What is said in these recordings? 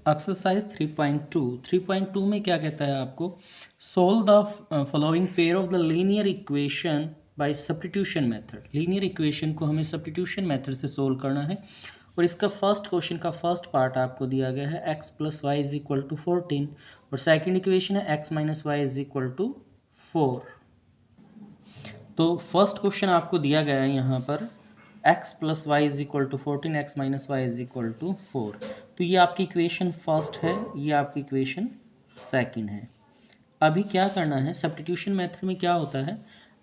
Exercise 3.2 में क्या कहता है आपको, solve the following pair of the linear equation by substitution method. Linear equation को हमें सब्स्टिट्यूशन मेथड से सोल्व करना है और इसका फर्स्ट क्वेश्चन का फर्स्ट पार्ट आपको दिया गया है x plus y is equal to 14 और सेकेंड इक्वेशन है x minus y is equal to 4। तो फर्स्ट क्वेश्चन आपको दिया गया है यहाँ पर x plus y is equal to 14, x minus y is equal to 4। तो ये आपकी इक्वेशन फर्स्ट है, ये आपकी इक्वेशन सेकंड है। अभी क्या करना है, सब्स्टिट्यूशन मेथड में क्या होता है,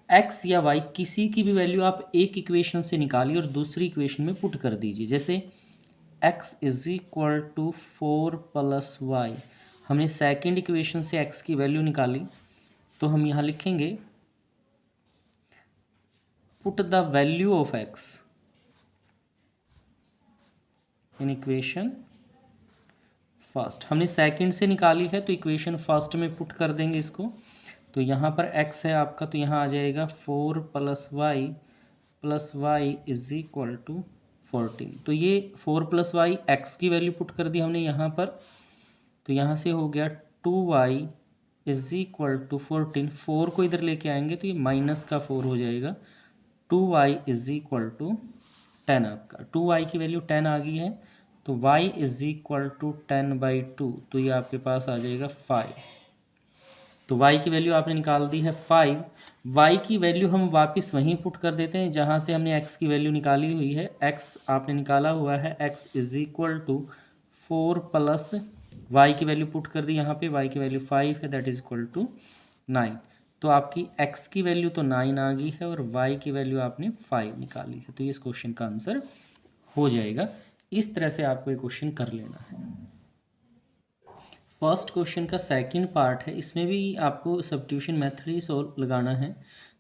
x या y किसी की भी वैल्यू आप एक इक्वेशन से निकालिए और दूसरी इक्वेशन में पुट कर दीजिए। जैसे x is equal to 4 plus y, हमने सेकेंड इक्वेशन से x की वैल्यू निकाली, तो हम यहाँ लिखेंगे put the value of x in equation first. हमने सेकंड से निकाली है तो इक्वेशन फर्स्ट में पुट कर देंगे इसको। तो यहाँ पर x है आपका, तो यहाँ आ जाएगा 4 plus y is equal to 14। तो ये 4 प्लस वाई एक्स की वैल्यू पुट कर दी हमने यहाँ पर, तो यहाँ से हो गया 2y इज इक्वल टू 14। 4 को इधर लेके आएंगे तो ये माइनस का 4 हो जाएगा। 2y इज इक्वल टू 10, आपका 2y की वैल्यू 10 आ गई है, तो y इज इक्वल टू 10/2, तो ये आपके पास आ जाएगा 5। तो y की वैल्यू आपने निकाल दी है 5। y की वैल्यू हम वापस वहीं पुट कर देते हैं जहां से हमने x की वैल्यू निकाली हुई है। x आपने निकाला हुआ है, x is equal to 4 plus y की वैल्यू पुट कर दी यहाँ पे, y की वैल्यू 5 है, दैट इज इक्वल टू 9। तो आपकी x की वैल्यू तो 9 आ गई है और y की वैल्यू आपने 5 निकाली है, तो ये इस क्वेश्चन का आंसर हो जाएगा। इस तरह से आपको ये क्वेश्चन कर लेना है। फर्स्ट क्वेश्चन का सेकंड पार्ट है, इसमें भी आपको सब्स्टिट्यूशन मेथड ही सोल्व लगाना है।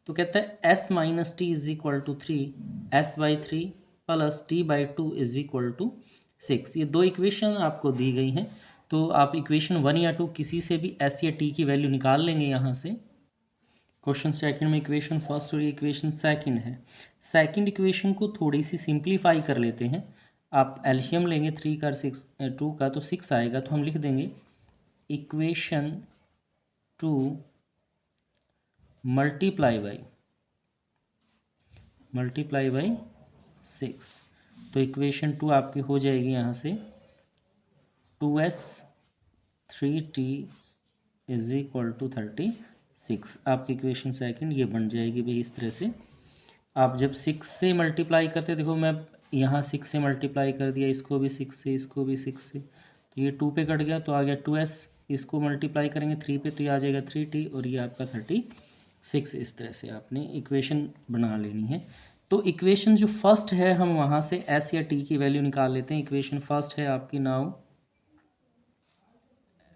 तो कहता है s minus t is equal to 3, s/3 plus t/2 is equal to 6। ये दो इक्वेशन आपको दी गई हैं, तो आप इक्वेशन 1 या 2 किसी से भी s या t की वैल्यू निकाल लेंगे यहाँ से। क्वेश्चन सेकंड में इक्वेशन फर्स्ट और इक्वेशन सेकंड है। सेकंड इक्वेशन को थोड़ी सी सिंप्लीफाई कर लेते हैं। आप एलसीएम लेंगे 3 का 2 का, तो 6 आएगा, तो हम लिख देंगे इक्वेशन 2 मल्टीप्लाई बाई 6। तो इक्वेशन 2 आपकी हो जाएगी यहाँ से 2s 3t is equal to 36। आपकी इक्वेशन सेकंड ये बन जाएगी भाई। इस तरह से आप जब 6 से मल्टीप्लाई करते, देखो मैं यहाँ 6 से मल्टीप्लाई कर दिया, इसको भी 6 से, इसको भी 6 से, तो ये 2 पे कट गया, तो आ गया 2s। इसको मल्टीप्लाई करेंगे 3 पे, तो ये आ जाएगा 3t और ये आपका 36। इस तरह से आपने इक्वेशन बना लेनी है। तो इक्वेशन जो फर्स्ट है, हम वहाँ से s या t की वैल्यू निकाल लेते हैं। इक्वेशन फर्स्ट है आपकी now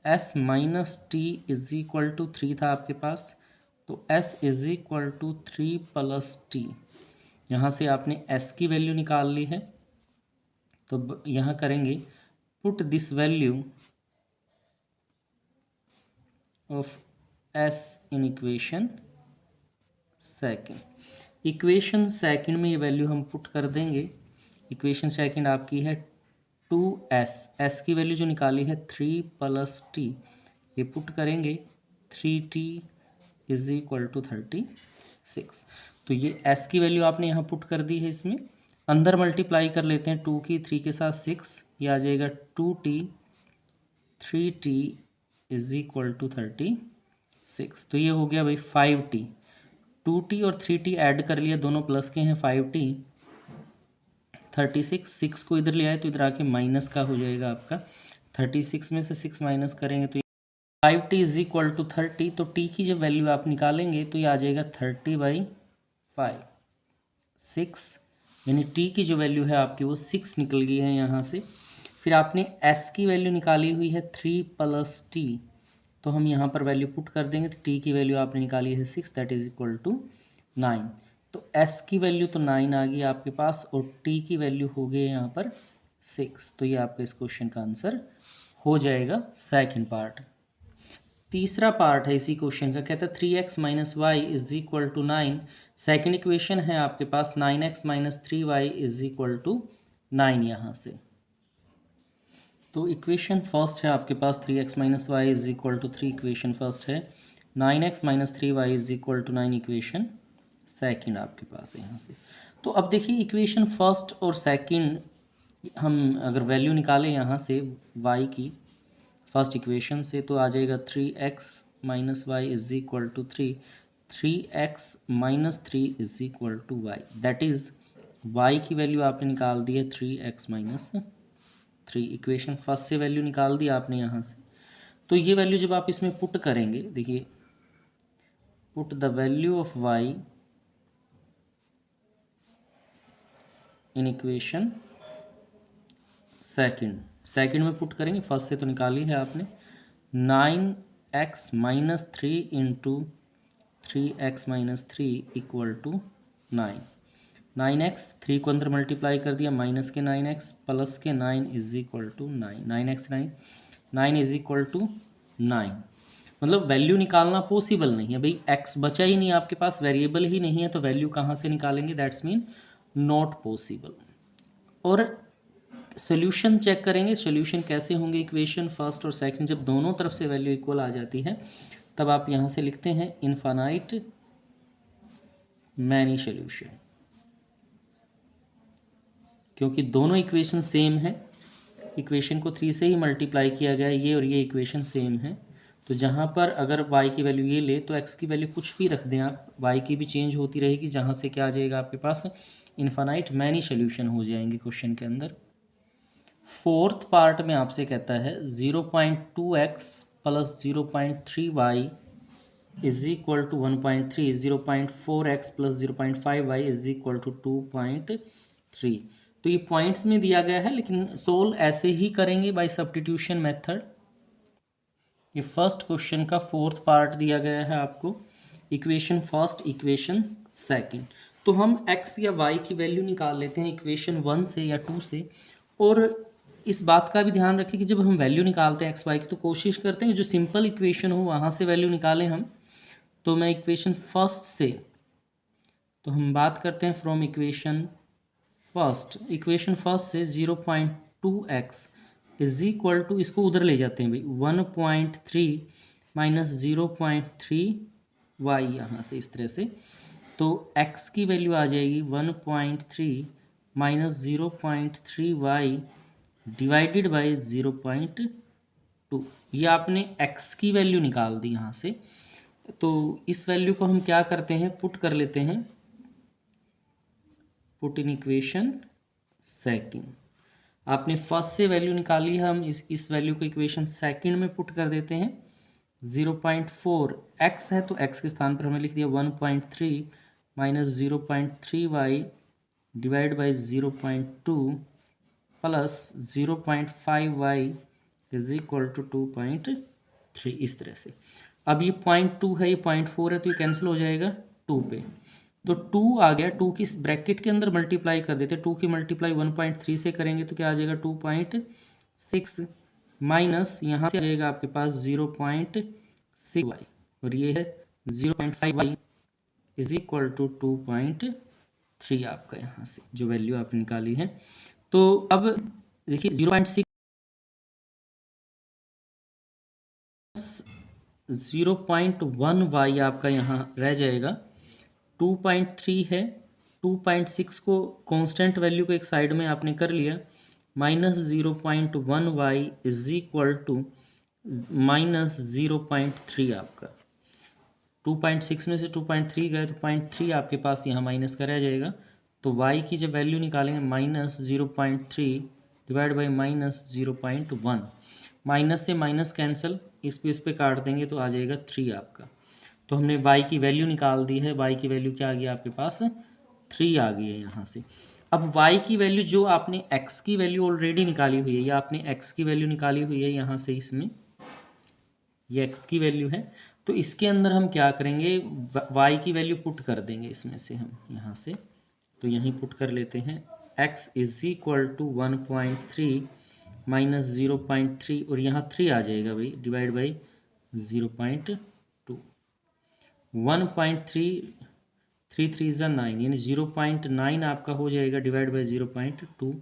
s minus t is equal to 3 था आपके पास, तो s is equal to 3 plus t. यहाँ से आपने s की वैल्यू निकाल ली है, तो यहाँ करेंगे put this value of s in equation second. Equation second में ये वैल्यू हम पुट कर देंगे। इक्वेशन सेकंड आपकी है 2s, s की वैल्यू जो निकाली है 3 प्लस टी, ये पुट करेंगे 3t इज इक्वल टू 36। तो ये s की वैल्यू आपने यहाँ पुट कर दी है। इसमें अंदर मल्टीप्लाई कर लेते हैं 2 की 3 के साथ 6, ये आ जाएगा 2t 3t is equal to 36। तो ये हो गया भाई 5t। 2t और 3t ऐड कर लिया, दोनों प्लस के हैं, 5t 36। 6 को इधर ले आए तो इधर आके माइनस का हो जाएगा आपका। 36 में से 6 माइनस करेंगे तो 5t इज इक्वल टू 30। तो t की जब वैल्यू आप निकालेंगे तो ये आ जाएगा 30/5, 6, यानी t की जो वैल्यू है आपकी वो 6 निकल गई है यहाँ से। फिर आपने s की वैल्यू निकाली हुई है 3 प्लस t, तो हम यहाँ पर वैल्यू पुट कर देंगे, तो t की वैल्यू आपने निकाली है 6, दैट इज इक्वल टू 9। तो s की वैल्यू तो 9 आ गई आपके पास और t की वैल्यू हो गई यहाँ पर 6। तो ये आपका इस क्वेश्चन का आंसर हो जाएगा सेकंड पार्ट। तीसरा पार्ट है इसी क्वेश्चन का, कहता है 3x minus y is equal to 9। Second equation है आपके पास 9x minus 3y is equal to 9। यहाँ से तो इक्वेशन फर्स्ट है आपके पास 3x minus y is equal to 3, equation first है 9x minus 3y is equal to 9, equation second आपके पास है यहाँ से। तो अब देखिए इक्वेशन फर्स्ट और सेकंड हम अगर वैल्यू निकालें यहाँ से y की फर्स्ट इक्वेशन से तो आ जाएगा 3x minus y is equal to 3, 3x minus 3 is equal to y, that is y की वैल्यू आपने निकाल दी है 3x माइनस 3, इक्वेशन फर्स्ट से वैल्यू निकाल दी आपने यहाँ से। तो ये वैल्यू जब आप इसमें पुट करेंगे, देखिए put the value of y in equation second में पुट करेंगे, फर्स्ट से तो निकाली है आपने। 9x minus 3 into 3x minus 3 equal to 9, 9x 3 को अंदर मल्टीप्लाई कर दिया, माइनस के 9x प्लस के 9 is equal to 9, 9x 9 is equal to 9। मतलब वैल्यू निकालना पॉसिबल नहीं है भाई, x बचा ही नहीं आपके पास, वेरिएबल ही नहीं है, तो वैल्यू कहाँ से निकालेंगे, दैट्स मीन नॉट पॉसिबल। और सोल्यूशन चेक करेंगे, सोल्यूशन कैसे होंगे इक्वेशन फर्स्ट और सेकंड, जब दोनों तरफ से वैल्यू इक्वल आ जाती है तब आप यहाँ से लिखते हैं इनफाइनाइट मैनी सोल्यूशन, क्योंकि दोनों इक्वेशन सेम है, इक्वेशन को 3 से ही मल्टीप्लाई किया गया है, ये और ये इक्वेशन सेम है। तो जहाँ पर अगर y की वैल्यू ये ले तो x की वैल्यू कुछ भी रख दें आप, y की भी चेंज होती रहेगी, जहाँ से क्या आ जाएगा आपके पास इनफाइनाइट मैनी सोल्यूशन हो जाएंगे क्वेश्चन के अंदर। फोर्थ पार्ट में आपसे कहता है 0.2x plus 0.3y is equal to 1.3, 0.4x plus 0.5y is equal to 2.3। तो ये पॉइंट्स में दिया गया है, लेकिन सोल्व ऐसे ही करेंगे बाय सब्स्टिट्यूशन मेथड। ये फर्स्ट क्वेश्चन का फोर्थ पार्ट दिया गया है आपको, इक्वेशन फर्स्ट इक्वेशन सेकंड। तो हम x या y की वैल्यू निकाल लेते हैं इक्वेशन 1 से या 2 से। और इस बात का भी ध्यान रखें कि जब हम वैल्यू निकालते हैं एक्स वाई की तो कोशिश करते हैं जो सिंपल इक्वेशन हो वहाँ से वैल्यू निकालें हम। तो मैं इक्वेशन फर्स्ट से, तो हम बात करते हैं फ्रॉम इक्वेशन फर्स्ट से 0.2x इज इक्वल टू, इसको उधर ले जाते हैं भाई 1.3 माइनस 0.3y यहाँ से इस तरह से। तो x की वैल्यू आ जाएगी 1.3 माइनस 0.3y डिवाइडेड बाई 0.2। ये आपने x की वैल्यू निकाल दी यहाँ से। तो इस वैल्यू को हम क्या करते हैं, पुट कर लेते हैं, पुट इन इक्वेशन सेकंड। आपने फर्स्ट से वैल्यू निकाली है, हम इस वैल्यू को इक्वेशन सेकंड में पुट कर देते हैं। 0.4 x है तो x के स्थान पर हमने लिख दिया 1.3 minus 0.3y divide by 0.2 plus 0.5y is equal to 2.3, इस तरह से। अब ये 0.2 है, ये 0.4 है, तो ये कैंसिल हो जाएगा 2 पे। तो 2 आ गया, 2 की ब्रैकेट के अंदर मल्टीप्लाई कर देते, 2 की मल्टीप्लाई 1.3 से करेंगे तो क्या आ जाएगा 2.6 माइनस यहाँ से आ जाएगा आपके पास 0.6y और ये है 0.5y इज इक्वल टू 2.3 आपका यहाँ से जो वैल्यू आपने निकाली है। तो अब देखिए 0.6 0.1y आपका यहाँ रह जाएगा, 2.3 है, 2.6 को कांस्टेंट वैल्यू को एक साइड में आपने कर लिया, minus 0.1y is equal to minus 0.3 आपका। 2.6 में से 2.3 गए तो 0.3 आपके पास यहाँ माइनस का रह जाएगा। तो y की जब वैल्यू निकालेंगे minus 0.3 divide by minus 0.1, minus से माइनस कैंसिल, इस पे काट देंगे तो आ जाएगा 3 आपका। तो हमने y की वैल्यू निकाल दी है, y की वैल्यू क्या आ गई आपके पास 3 आ गई है यहाँ से। अब y की वैल्यू जो आपने x की वैल्यू ऑलरेडी निकाली हुई है, या आपने x की वैल्यू निकाली हुई है यहाँ से, इसमें ये x की वैल्यू है, तो इसके अंदर हम क्या करेंगे, y की वैल्यू पुट कर देंगे इसमें से हम यहाँ से। तो यहीं पुट कर लेते हैं, x is equal to 1.3 minus 0.3 और यहाँ 3 आ जाएगा भाई डिवाइड बाई 0.2, 1.3 3 3 9 यानी 0.9 आपका हो जाएगा डिवाइड बाई 0.2।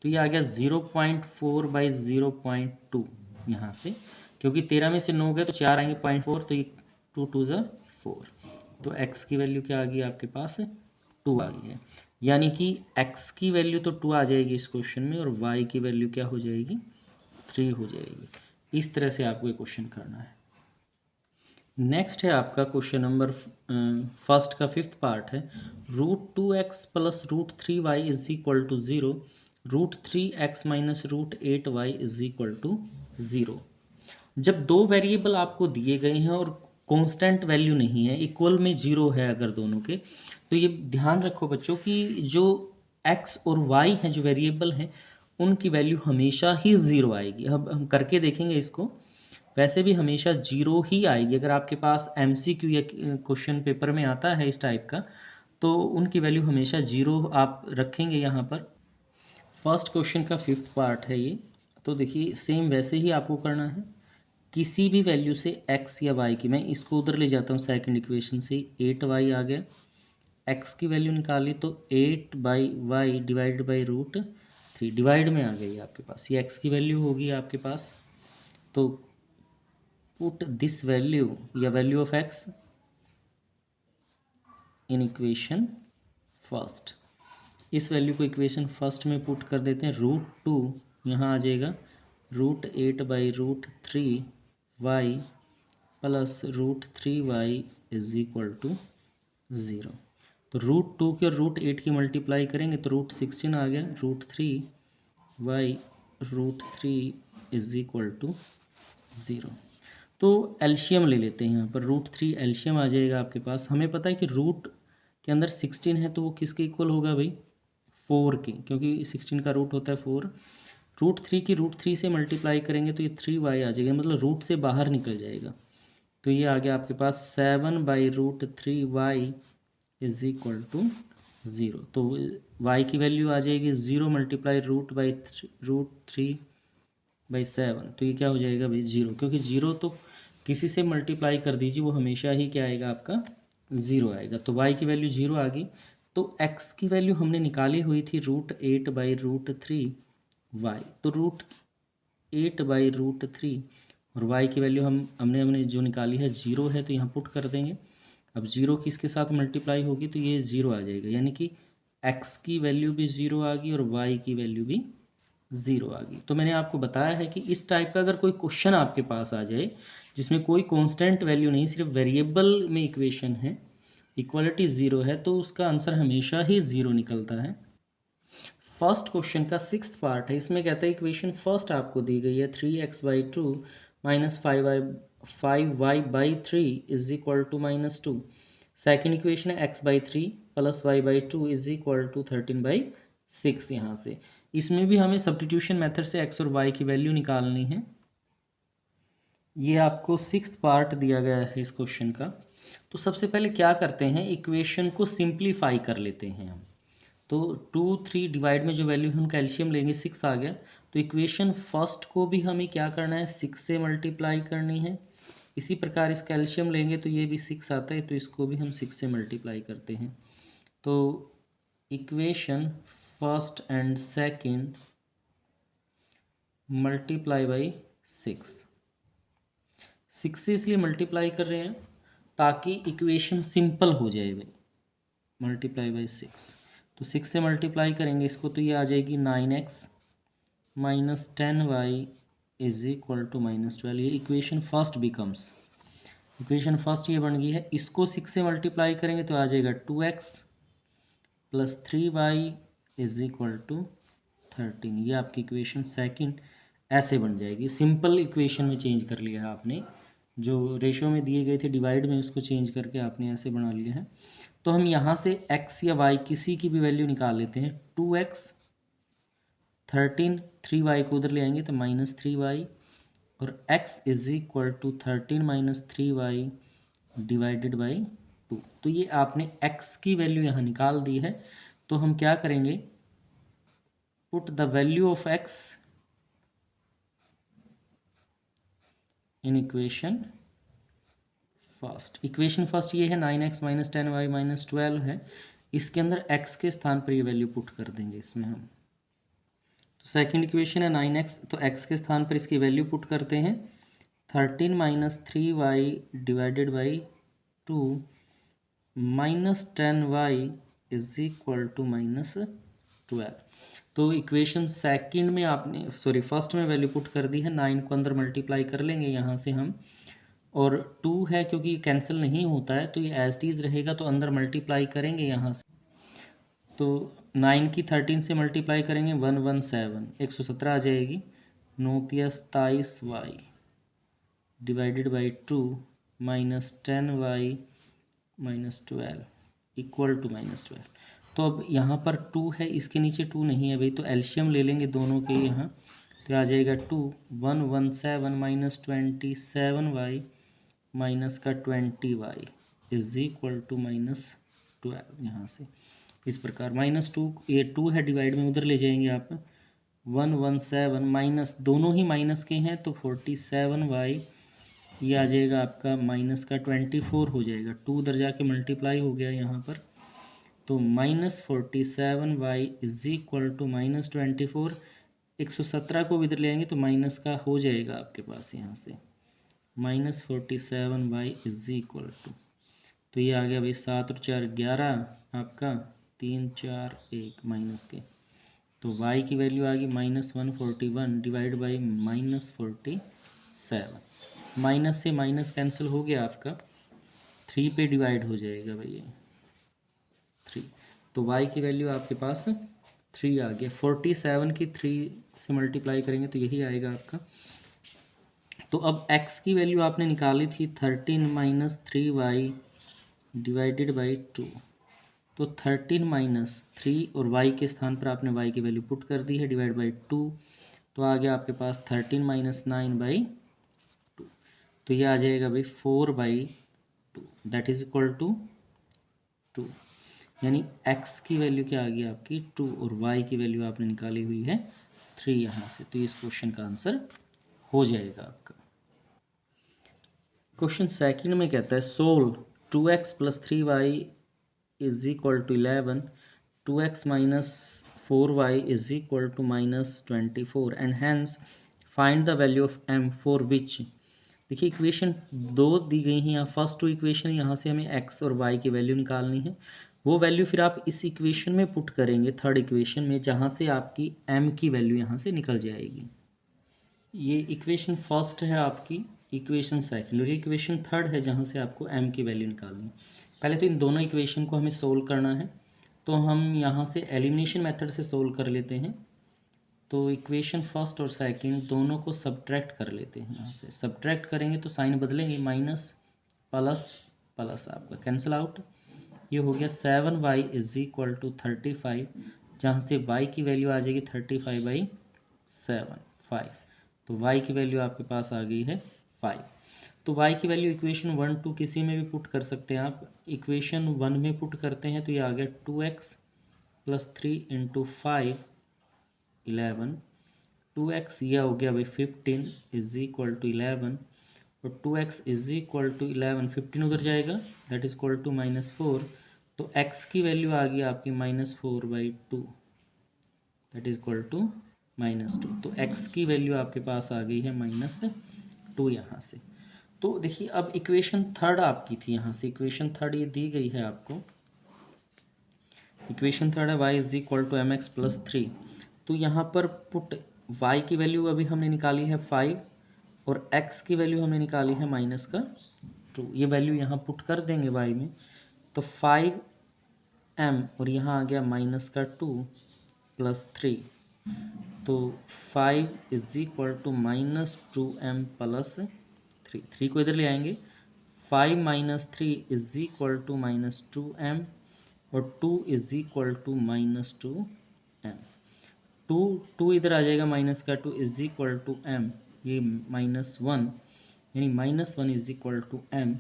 तो ये आ गया 0.4/0.2 यहाँ से, क्योंकि 13 में से 9 गए तो 4 आएंगे 0.4, तो ये 2 2 ज़ा 4, तो x की वैल्यू क्या आ गई आपके पास 2 आ गई है। यानी कि x की वैल्यू तो 2 आ जाएगी इस क्वेश्चन में, और y की वैल्यू क्या हो जाएगी 3 हो जाएगी। इस तरह से आपको ये क्वेश्चन करना है। नेक्स्ट है आपका क्वेश्चन नंबर फर्स्ट का 5th पार्ट है, √2x + √3y is equal to 0, √3x - √8y is equal to 0। जब दो वेरिएबल आपको दिए गए हैं और कांस्टेंट वैल्यू नहीं है, इक्वल में 0 है अगर दोनों के, तो ये ध्यान रखो बच्चों कि जो x और y हैं जो वेरिएबल हैं उनकी वैल्यू हमेशा ही 0 आएगी। अब हम करके देखेंगे इसको, वैसे भी हमेशा 0 ही आएगी। अगर आपके पास MCQ या क्वेश्चन पेपर में आता है इस टाइप का, तो उनकी वैल्यू हमेशा 0 आप रखेंगे यहाँ पर। फर्स्ट क्वेश्चन का 5th पार्ट है ये। तो देखिए सेम वैसे ही आपको करना है, किसी भी वैल्यू से x या y की, मैं इसको उधर ले जाता हूँ सेकंड इक्वेशन से, 8y आ गया, x की वैल्यू निकाली तो 8/y डिवाइडेड बाई √3 डिवाइड में आ गई आपके पास, ये x की वैल्यू होगी आपके पास। तो पुट दिस वैल्यू या value of x in equation first, इस वैल्यू को इक्वेशन फर्स्ट में पुट कर देते हैं। √2 यहाँ आ जाएगा √8/√3y plus √3y is equal to 0। तो √2 के और √8 की मल्टीप्लाई करेंगे तो √16 आ गया, √3y √3 इज इक्वल टू 0। तो एलशियम ले लेते हैं यहाँ पर, √3 एलशियम आ जाएगा आपके पास। हमें पता है कि रूट के अंदर 16 है, तो वो किसके इक्वल होगा भाई 4 के, क्योंकि 16 का रूट होता है 4। √3 की √3 से मल्टीप्लाई करेंगे तो ये 3y आ जाएगा, मतलब रूट से बाहर निकल जाएगा। तो ये आ गया आपके पास 7/√3y इज इक्वल टू 0। तो y की वैल्यू आ जाएगी 0 मल्टीप्लाई √3/7, तो ये क्या हो जाएगा भाई 0, क्योंकि 0 तो किसी से मल्टीप्लाई कर दीजिए वो हमेशा ही क्या आएगा आपका 0 आएगा। तो y की वैल्यू 0 आ गई। तो x की वैल्यू हमने निकाली हुई थी √8/√3y, तो √8/√3 और y की वैल्यू हमने जो निकाली है 0 है, तो यहाँ पुट कर देंगे। अब 0 किसके साथ मल्टीप्लाई होगी तो ये 0 आ जाएगा, यानी कि x की वैल्यू भी 0 आ गई और y की वैल्यू भी 0 आ गई। तो मैंने आपको बताया है कि इस टाइप का अगर कोई क्वेश्चन आपके पास आ जाए जिसमें कोई कांस्टेंट वैल्यू नहीं, सिर्फ वेरिएबल में इक्वेशन है, इक्वालिटी 0 है, तो उसका आंसर हमेशा ही 0 निकलता है। फर्स्ट क्वेश्चन का 6th पार्ट है, इसमें कहता है इक्वेशन फर्स्ट आपको दी गई है 3x/2 - 5y/3 is equal to -2। Second equation है x/3 + y/2 is equal to 13/6। यहाँ से इसमें भी हमें सब्स्टिट्यूशन मेथड से x और y की वैल्यू निकालनी है। ये आपको 6th पार्ट दिया गया है इस क्वेश्चन का। तो सबसे पहले क्या करते हैं, इक्वेशन को सिंप्लीफाई कर लेते हैं हम। तो 2 3 डिवाइड में जो वैल्यू हम कैल्शियम लेंगे 6 आ गया, तो इक्वेशन फर्स्ट को भी हमें क्या करना है 6 से मल्टीप्लाई करनी है। इसी प्रकार इस कैल्शियम लेंगे तो ये भी 6 आता है, तो इसको भी हम 6 से मल्टीप्लाई करते हैं। तो equation first and second multiply by 6 से इसलिए मल्टीप्लाई कर रहे हैं ताकि इक्वेशन सिंपल हो जाए भाई, मल्टीप्लाई बाई 6। तो 6 से मल्टीप्लाई करेंगे इसको तो ये आ जाएगी 9x - 10y is equal to -12। ये equation first becomes, equation first ये बन गई है। इसको 6 से मल्टीप्लाई करेंगे तो आ जाएगा 2x + 3y is equal to 13। ये आपकी इक्वेशन सेकंड ऐसे बन जाएगी। सिंपल इक्वेशन में चेंज कर लिया है आपने, जो रेशो में दिए गए थे डिवाइड में, उसको चेंज करके आपने ऐसे बना लिया है। तो हम यहाँ से x या y किसी की भी वैल्यू निकाल लेते हैं। 2x 13, 3y को उधर ले आएंगे तो -3y, और x is equal to 13 - 3y divided by 2। तो ये आपने x की वैल्यू यहाँ निकाल दी है। तो हम क्या करेंगे, put the value of x in equation first. Equation first ये है 9x - 10y - 12 है, इसके अंदर x के स्थान पर ये वैल्यू पुट कर देंगे इसमें हम। सेकंड इक्वेशन है 9x, तो x के स्थान पर इसकी वैल्यू पुट करते हैं 13 minus 3y divided by 2 minus 10y is equal to minus 12। तो इक्वेशन सेकंड में आपने फर्स्ट में वैल्यू पुट कर दी है, 9 को अंदर मल्टीप्लाई कर लेंगे यहाँ से हम, और 2 है क्योंकि कैंसिल नहीं होता है तो ये एज इट इज़ रहेगा, तो अंदर मल्टीप्लाई करेंगे यहाँ से, तो 9 की 13 से मल्टीप्लाई करेंगे 117 117 आ जाएगी, 9 तिया 27y divided by 2 minus 10y minus 12 equal to minus 12। तो अब यहाँ पर 2 है, इसके नीचे 2 नहीं है भाई, तो एलसीएम ले लेंगे दोनों के यहाँ, तो आ जाएगा 2 117 माइनस 27y माइनस का 20y is equal to minus 12। यहाँ से इस प्रकार -2, ये 2 है डिवाइड में उधर ले जाएंगे आप, 117 माइनस, दोनों ही माइनस के हैं तो 47y, ये आ जाएगा आपका माइनस का 24 हो जाएगा, 2 उधर जाके मल्टीप्लाई हो गया यहाँ पर, तो -47y इज इक्वल टू -24। 117 को इधर ले आएंगे तो माइनस का हो जाएगा आपके पास यहाँ से, -47y इज इक्वल टू, तो ये आ गया भाई 7 और 4 11 आपका, 3 4 1 माइनस के, तो y की वैल्यू आ गई -141 डिवाइड बाई -47, माइनस से माइनस कैंसिल हो गया आपका, 3 पे डिवाइड हो जाएगा भैया 3, तो y की वैल्यू आपके पास 3 आ गया। 47 की 3 से मल्टीप्लाई करेंगे तो यही आएगा आपका। तो अब x की वैल्यू आपने निकाली थी 13 माइनस 3y डिवाइडेड बाई 2, तो 13 माइनस 3 और y के स्थान पर आपने y की वैल्यू पुट कर दी है डिवाइड बाई 2, तो आ गया आपके पास 13 माइनस 9 बाई 2, तो ये आ जाएगा भाई 4/2 दैट इज इक्वल टू 2, यानी x की वैल्यू क्या आ गई आपकी 2 और y की वैल्यू आपने निकाली हुई है 3 यहाँ से, तो इस क्वेश्चन का आंसर हो जाएगा आपका। क्वेश्चन सेकंड में कहता है solve 2x plus 3y is equal to 11, 2x minus 4y is equal to -24 and hence find the value of m for which. देखिए इक्वेशन 2 दी गई हैं, यहाँ फर्स्ट 2 इक्वेशन, यहाँ से हमें x और y की वैल्यू निकालनी है, वो वैल्यू फिर आप इस इक्वेशन में पुट करेंगे थर्ड इक्वेशन में, जहाँ से आपकी m की वैल्यू यहाँ से निकल जाएगी। ये इक्वेशन फर्स्ट है आपकी, इक्वेशन सेकंड, और इक्वेशन थर्ड है जहाँ से आपको m की वैल्यू निकालनी है। पहले तो इन दोनों इक्वेशन को हमें सोल्व करना है, तो हम यहाँ से एलिमिनेशन मेथड से सोल्व कर लेते हैं। तो इक्वेशन फर्स्ट और सेकंड दोनों को सब्ट्रैक्ट कर लेते हैं, यहाँ से सब्ट्रैक्ट करेंगे तो साइन बदलेंगे, माइनस प्लस प्लस आपका कैंसिल आउट, ये हो गया 7y इज इक्वल टू 35, जहाँ से y की वैल्यू आ जाएगी 35/7 5, तो y की वैल्यू आपके पास आ गई है 5। तो y की वैल्यू इक्वेशन 1 2 किसी में भी पुट कर सकते हैं आप, इक्वेशन 1 में पुट करते हैं तो ये आ गया 2x प्लस 3 इंटू 5 11, 2x यह हो गया भाई 15 इज इक्वल टू 11, और 2x इज इक्वल टू 11, 15 उधर जाएगा दैट इज इक्वल टू -4, तो x की वैल्यू आ गई आपकी -4/2 दैट इज इक्वल टू -2, तो x की वैल्यू आपके पास आ गई है -2 यहाँ से। तो देखिए अब इक्वेशन थर्ड आपकी थी, यहाँ से इक्वेशन थर्ड ये दी गई है आपको, इक्वेशन थर्ड है y is equal to mx plus 3, तो यहाँ पर पुट y की वैल्यू अभी हमने निकाली है 5 और x की वैल्यू हमने निकाली है -2, ये वैल्यू यहाँ पुट कर देंगे y में, तो 5m और यहाँ आ गया -2 प्लस 3, तो 5 is equal to -2m plus 3 को इधर ले आएंगे, 5 minus 3 is equal to -2m और 2 इज इक्वल टू -2m, 2 इधर आ जाएगा, माइनस का 2 इज इक्वल टू m, ये -1 यानी -1 इज इक्वल टू m,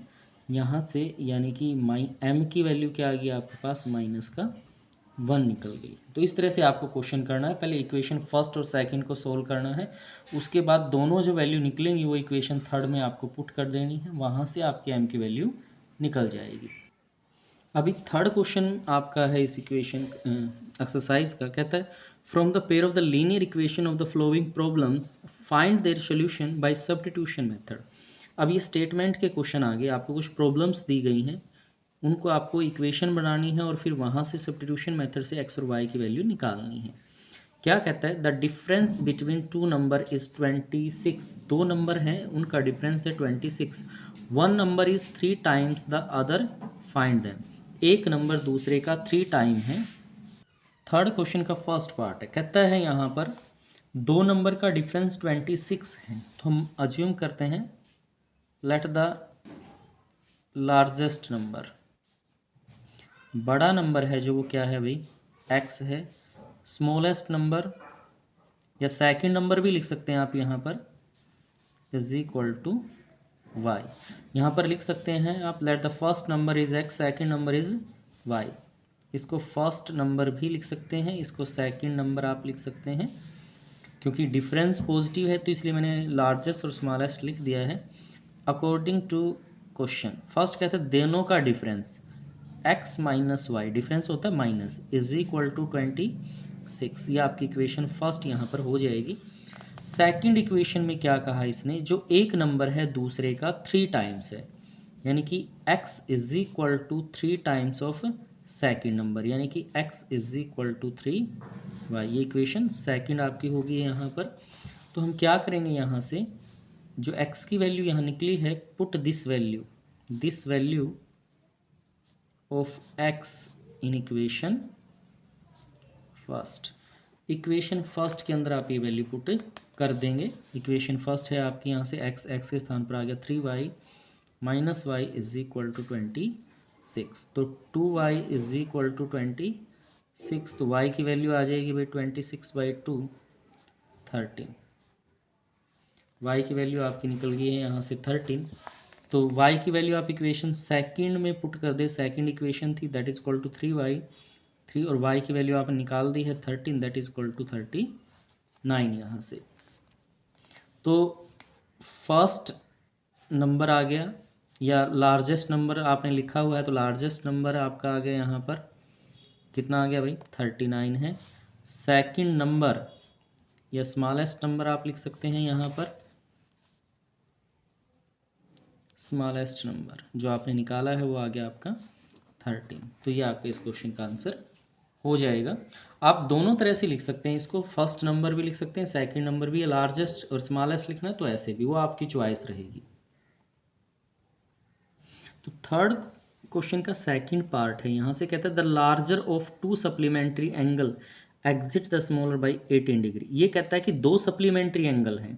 यहाँ से यानी कि m की वैल्यू क्या आ गई आपके पास -1 निकल गई। तो इस तरह से आपको क्वेश्चन करना है, पहले इक्वेशन फर्स्ट और सेकंड को सोल्व करना है, उसके बाद दोनों जो वैल्यू निकलेंगी वो इक्वेशन थर्ड में आपको पुट कर देनी है, वहाँ से आपकी m की वैल्यू निकल जाएगी। अभी थर्ड क्वेश्चन आपका है इस इक्वेशन एक्सरसाइज का, कहता है from the pair of the linear equation of the following problems find their solution by substitution method. अब ये स्टेटमेंट के क्वेश्चन आगे आपको कुछ प्रॉब्लम्स दी गई हैं, उनको आपको इक्वेशन बनानी है और फिर वहाँ से सब्स्टिट्यूशन मेथड से एक्स और वाई की वैल्यू निकालनी है। क्या कहता है, the difference between two number is 26। दो नंबर हैं उनका डिफरेंस है 26। One number is 3 times the other, find them. एक नंबर दूसरे का 3 टाइम है। थर्ड क्वेश्चन का फर्स्ट पार्ट है, कहता है यहाँ पर दो नंबर का डिफरेंस 26 है, तो हम अज्यूम करते हैं लेट द लार्जेस्ट नंबर, बड़ा नंबर है जो वो क्या है भाई, x है। स्मॉलेस्ट नंबर या सेकंड नंबर भी लिख सकते हैं आप यहाँ पर, इज इक्वल टू y। यहाँ पर लिख सकते हैं आप let the first number is x, second number is y। इसको फर्स्ट नंबर भी लिख सकते हैं, इसको सेकंड नंबर आप लिख सकते हैं। क्योंकि डिफरेंस पॉजिटिव है तो इसलिए मैंने लार्जेस्ट और स्मॉलेस्ट लिख दिया है। अकॉर्डिंग टू क्वेश्चन, फर्स्ट कहते हैं दोनों का difference x minus y, difference होता है माइनस, इज इक्वल टू 26। ये आपकी इक्वेशन फर्स्ट यहाँ पर हो जाएगी। सेकंड इक्वेशन में क्या कहा इसने, जो एक नंबर है दूसरे का 3 टाइम्स है, यानी कि x is equal to 3 times of second number, यानी कि x is equal to 3y। ये इक्वेशन सेकंड आपकी होगी यहाँ पर। तो हम क्या करेंगे, यहाँ से जो x की वैल्यू यहाँ निकली है, put this value of x in equation first. Equation first के अंदर आप ये वैल्यू पुट कर देंगे। इक्वेशन फर्स्ट है आपकी, यहाँ से x के स्थान पर आ गया 3y minus y is equal to 26। तो 2y इज इक्वल टू 26, तो y की वैल्यू आ जाएगी भाई 26/2 13। y की वैल्यू आपकी निकल गई है यहाँ से 13। तो y की वैल्यू आप इक्वेशन सेकंड में पुट कर दे, सेकंड इक्वेशन थी that is equal to 3y, 3 और y की वैल्यू आपने निकाल दी है 13 दैट इज इक्वल टू 39 यहाँ से। तो फर्स्ट नंबर आ गया, या लार्जेस्ट नंबर आपने लिखा हुआ है तो लार्जेस्ट नंबर आपका आ गया यहाँ पर, कितना आ गया भाई 39 है। सेकंड नंबर या स्मॉलेस्ट नंबर आप लिख सकते हैं यहाँ पर, स्मॉलेस्ट नंबर जो आपने निकाला है वो आ गया आपका 13। तो ये आपके इस क्वेश्चन का आंसर हो जाएगा। आप दोनों तरह से लिख सकते हैं इसको, फर्स्ट नंबर भी लिख सकते हैं, सेकंड नंबर भी, लार्जेस्ट और स्मॉलेस्ट लिखना है तो ऐसे भी, वो आपकी चॉइस रहेगी। तो थर्ड क्वेश्चन का सेकंड पार्ट है, यहाँ से कहता है the larger of 2 supplementary angle exit the smaller by 18 degree. ये कहता है कि 2 सप्लीमेंट्री एंगल हैं,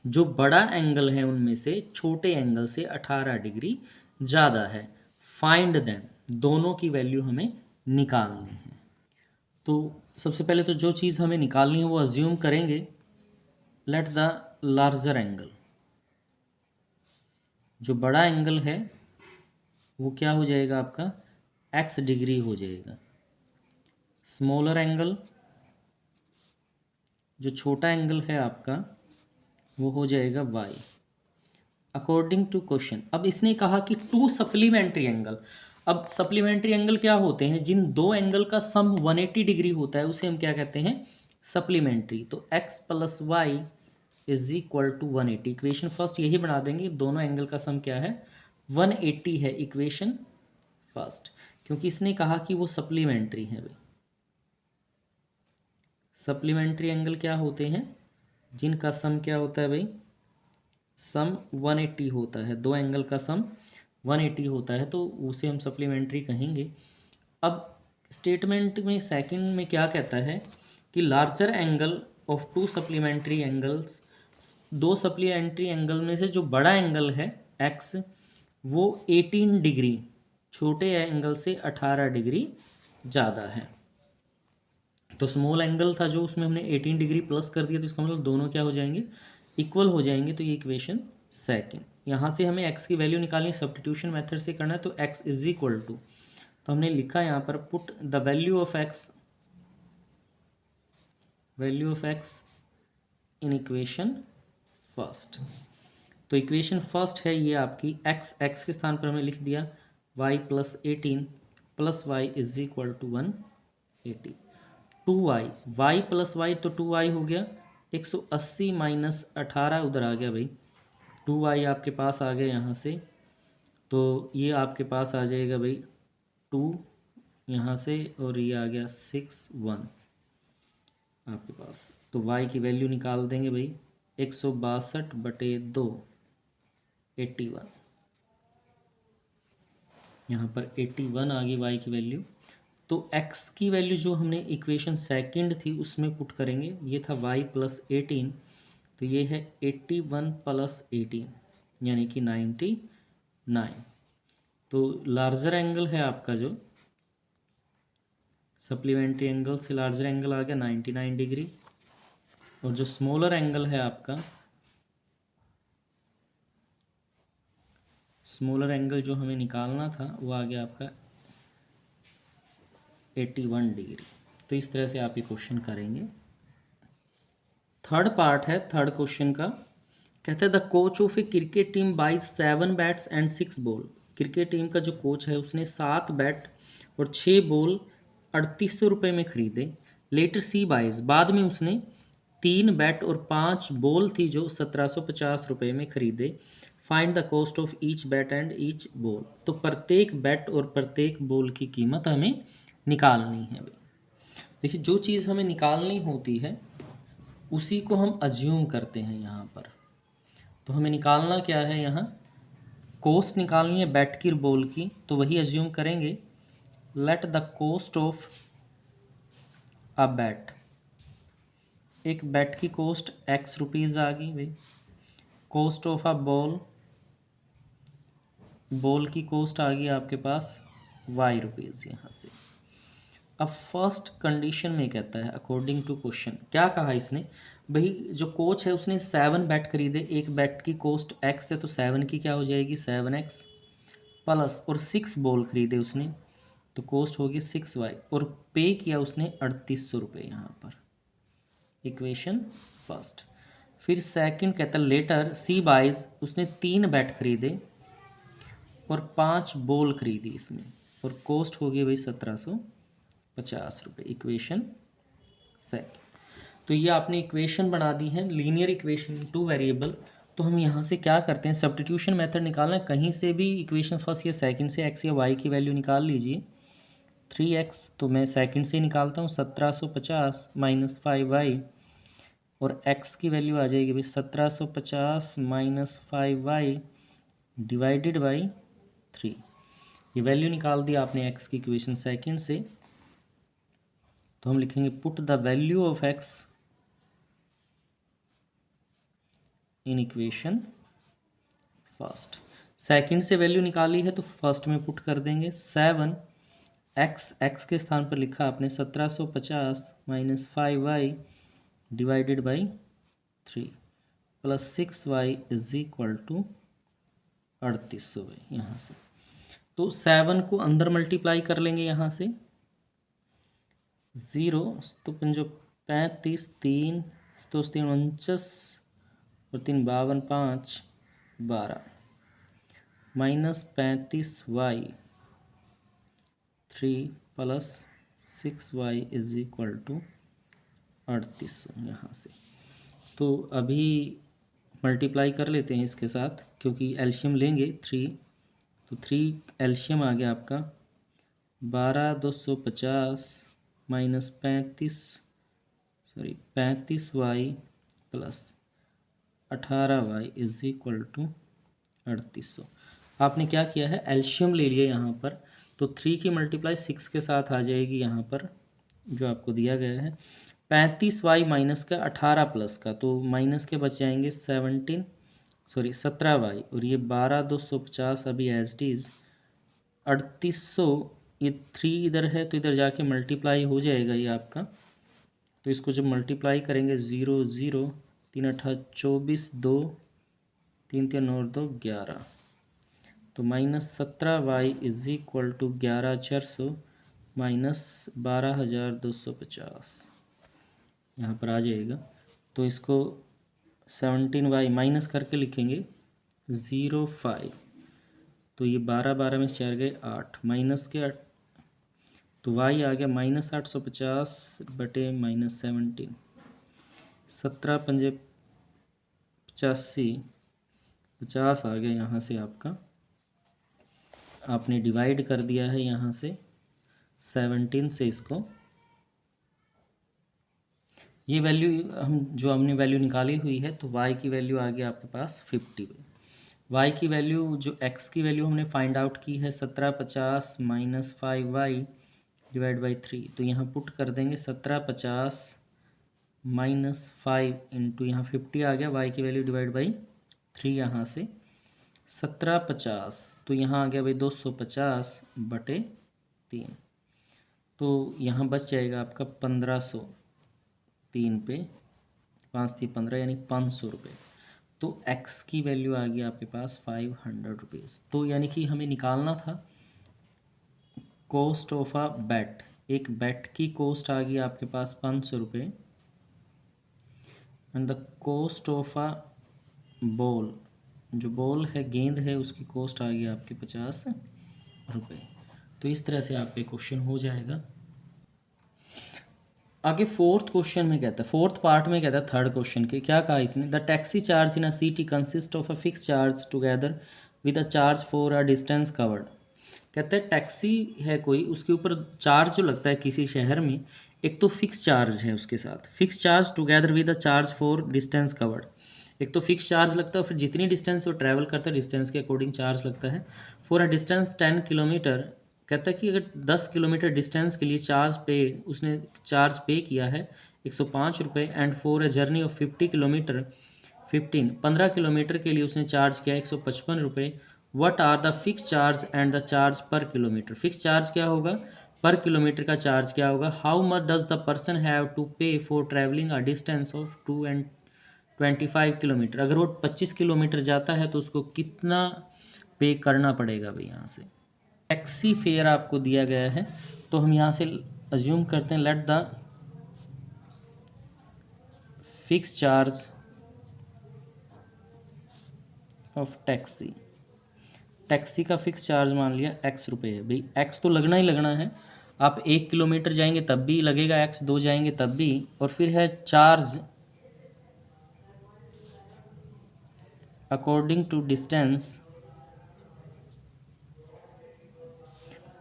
जो बड़ा एंगल है उनमें से छोटे एंगल से 18 डिग्री ज़्यादा है, फाइंड देम। दोनों की वैल्यू हमें निकालनी है। तो सबसे पहले तो जो चीज़ हमें निकालनी है वो अज्यूम करेंगे, लेट द लार्जर एंगल, जो बड़ा एंगल है वो क्या हो जाएगा आपका x डिग्री हो जाएगा। स्मॉलर एंगल, जो छोटा एंगल है आपका वो हो जाएगा y अकॉर्डिंग टू क्वेश्चन। अब इसने कहा कि 2 सप्लीमेंट्री एंगल। अब सप्लीमेंट्री एंगल क्या होते हैं, जिन दो एंगल का सम 180 डिग्री होता है उसे हम क्या कहते हैं, सप्लीमेंट्री। तो x plus y is equal to 180। Equation first यही बना देंगे, दोनों एंगल का सम क्या है 180 है इक्वेशन फर्स्ट, क्योंकि इसने कहा कि वो सप्लीमेंट्री है भाई। सप्लीमेंट्री एंगल क्या होते हैं, जिनका सम क्या होता है भाई, सम 180 होता है, दो एंगल का सम 180 होता है, तो उसे हम सप्लीमेंट्री कहेंगे। अब स्टेटमेंट में सेकंड में क्या कहता है कि larger angle of 2 supplementary angles, 2 supplementary angle में से जो बड़ा एंगल है x वो 18 डिग्री, छोटे एंगल से 18 डिग्री ज़्यादा है। तो स्मॉल एंगल था जो, उसमें हमने 18 डिग्री प्लस कर दिया, तो इसका मतलब दोनों क्या हो जाएंगे, इक्वल हो जाएंगे। तो ये इक्वेशन सेकंड। यहाँ से हमें x की वैल्यू निकालनी, सब्स्टिट्यूशन मेथड से करना है, तो x इज इक्वल टू, तो हमने लिखा यहाँ पर put the value of x in equation first. तो इक्वेशन फर्स्ट है ये आपकी, x के स्थान पर हमने लिख दिया y प्लस 18 प्लस y is equal to 180। 2y, y plus y तो 2y हो गया, 180 माइनस 18 उधर आ गया भाई, 2y आपके पास आ गया यहाँ से, तो ये आपके पास आ जाएगा भाई 2 यहाँ से, और ये आ गया 61 आपके पास। तो y की वैल्यू निकाल देंगे भाई, 162/2 81, यहाँ पर 81 आ गई y की वैल्यू। तो x की वैल्यू जो हमने इक्वेशन सेकंड थी उसमें पुट करेंगे, ये था y प्लस 18, तो ये है 81 प्लस 18 यानी कि 99। तो लार्जर एंगल है आपका, जो सप्लीमेंट्री एंगल से लार्जर एंगल आ गया 99 डिग्री, और जो स्मॉलर एंगल है आपका, स्मॉलर एंगल जो हमें निकालना था वो आ गया आपका 81 डिग्री। तो इस तरह से आप ये क्वेश्चन करेंगे। थर्ड पार्ट है थर्ड क्वेश्चन का, कहते हैं the coach of a cricket team buys 7 bats and 6 ball. Cricket team का जो कोच है उसने 7 बैट और 6 बॉल 3800 रुपये में खरीदे। लेटर सी बाइज, बाद में उसने 3 बैट और 5 बॉल थी जो 1750 रुपये में खरीदे। Find the cost of each bat and each ball. तो प्रत्येक बैट और प्रत्येक बॉल की कीमत हमें निकालनी है। देखिए, जो चीज़ हमें निकालनी होती है उसी को हम अज्यूम करते हैं यहाँ पर। तो हमें निकालना क्या है, यहाँ कॉस्ट निकालनी है बैट की और बॉल की, तो वही अज्यूम करेंगे। Let the cost of a bat, एक बैट की कॉस्ट x रुपीज़ आ गई भाई। Cost of a ball, ball की कॉस्ट आ गई आपके पास y रुपीज़ यहाँ से। अब फर्स्ट कंडीशन में कहता है अकॉर्डिंग टू क्वेश्चन, क्या कहा इसने भाई, जो कोच है उसने 7 बैट खरीदे, एक बैट की कॉस्ट x है तो 7 की क्या हो जाएगी 7x प्लस, और 6 बॉल खरीदे उसने तो कॉस्ट होगी 6y, और पे किया उसने 3800 रुपये यहाँ पर। Equation first. फिर सेकंड कहता है लेटर सी बाइज, उसने 3 बैट खरीदे और 5 बॉल खरीदी इसमें, और कॉस्ट होगी भाई 1750 रुपये। Equation second. तो ये आपने इक्वेशन बना दी है, लीनियर इक्वेशन टू वेरिएबल। तो हम यहाँ से क्या करते हैं, सब्स्टिट्यूशन मेथड निकालना है, कहीं से भी इक्वेशन फर्स्ट या सेकंड से x या y की वैल्यू निकाल लीजिए। 3x तो मैं सेकंड से निकालता हूँ, 1750 माइनस 5y, और x की वैल्यू आ जाएगी भाई 1750 माइनस 5y डिवाइडेड बाई 3। ये वैल्यू निकाल दी आपने x की इक्वेशन सेकंड से। तो हम लिखेंगे put the value of x in equation first. Second से वैल्यू निकाली है तो फर्स्ट में पुट कर देंगे। 7 x के स्थान पर लिखा आपने 1750 minus 5y divided by 3 plus 6y is equal to 3800 यहाँ से। तो 7 को अंदर मल्टीप्लाई कर लेंगे यहाँ से, 0 तो 35 3 तो 49 और 3 52 5 12 minus 35y 3 plus 6y is equal to 3800 यहाँ से। तो अभी मल्टीप्लाई कर लेते हैं इसके साथ, क्योंकि एल्शियम लेंगे 3, तो 3 एल्शियम आ गया आपका 12,250 minus 35y plus 18y is equal to 3800। आपने क्या किया है, एल्शियम ले लिया यहाँ पर, तो 3 की मल्टीप्लाई 6 के साथ आ जाएगी यहाँ पर जो आपको दिया गया है। 35y माइनस का 18 प्लस का, तो माइनस के बच जाएंगे 17y, और ये 12,250 अभी एज इट इज़ 3800, ये 3 इधर है तो इधर जाके मल्टीप्लाई हो जाएगा ये आपका। तो इसको जब मल्टीप्लाई करेंगे 0 0 3 8 24 2 3 3 और 2 11, तो minus 17y is equal to 11,400 minus 12,250 यहाँ पर आ जाएगा। तो इसको 17y माइनस करके लिखेंगे 0,5, तो ये 12 12 में 4 गए 8 माइनस के 8, तो y आ गया -850 बटे -17, 17 पंजे 85, 50 आ गया यहाँ से आपका। आपने डिवाइड कर दिया है यहाँ से 17 से इसको। ये वैल्यू हमने वैल्यू निकाली हुई है, तो y की वैल्यू आ गया आपके पास 50। y की वैल्यू जो x की वैल्यू हमने फाइंड आउट की है 1750 माइनस 5y डिवाइड बाई 3, तो यहाँ पुट कर देंगे 1750 माइनस 5 इंटू यहाँ 50 आ गया, y की वैल्यू डिवाइड बाई 3 यहाँ से 1750, तो यहाँ आ गया भाई 250 बटे 3, तो यहाँ बच जाएगा आपका 1500, 3 पे 5 थी 15 यानी 500 रुपये। तो x की वैल्यू आ गई आपके पास 500 रुपीज़। तो यानी कि हमें निकालना था कॉस्ट ऑफ अ बैट। एक बैट की कॉस्ट आ गई आपके पास 500 रुपये, and the cost of a ball, जो बॉल है गेंद है उसकी कॉस्ट आ गई आपके 50 रुपये। तो इस तरह से आपके क्वेश्चन हो जाएगा। आगे फोर्थ क्वेश्चन में कहता है, फोर्थ पार्ट में कहता है थर्ड क्वेश्चन के, क्या कहा इसने, the taxi charge in a city consist of a fix charge together with a charge for a distance covered. कहता है टैक्सी है कोई, उसके ऊपर चार्ज जो लगता है किसी शहर में, एक तो फिक्स चार्ज है उसके साथ, fix charge together with a charge for distance covered. एक तो फिक्स चार्ज लगता है, फिर जितनी डिस्टेंस वो ट्रैवल करता है डिस्टेंस के अकॉर्डिंग चार्ज लगता है। फॉर अ डिस्टेंस 10 किलोमीटर, कहता है कि अगर 10 किलोमीटर डिस्टेंस के लिए उसने चार्ज पे किया है 105 रुपये, and for a journey of 50 kilometre 15 kilometre के लिए उसने चार्ज किया 155 रुपये। What are the fix charge and the charge per kilometre. Fix charge क्या होगा, पर किलोमीटर का चार्ज क्या होगा। How much does the person have to pay for travelling a distance of 25 kilometre. अगर वो 25 किलोमीटर जाता है तो उसको कितना पे करना पड़ेगा भाई। यहाँ से टैक्सी फेयर आपको दिया गया है, तो हम यहाँ से अज्यूम करते हैं let the fix charge of taxi. Taxi का फिक्स चार्ज मान लिया x रुपये है भाई, x तो लगना ही लगना है। आप 1 किलोमीटर जाएंगे तब भी लगेगा x, 2 जाएंगे तब भी, और फिर है चार्ज अकॉर्डिंग टू डिस्टेंस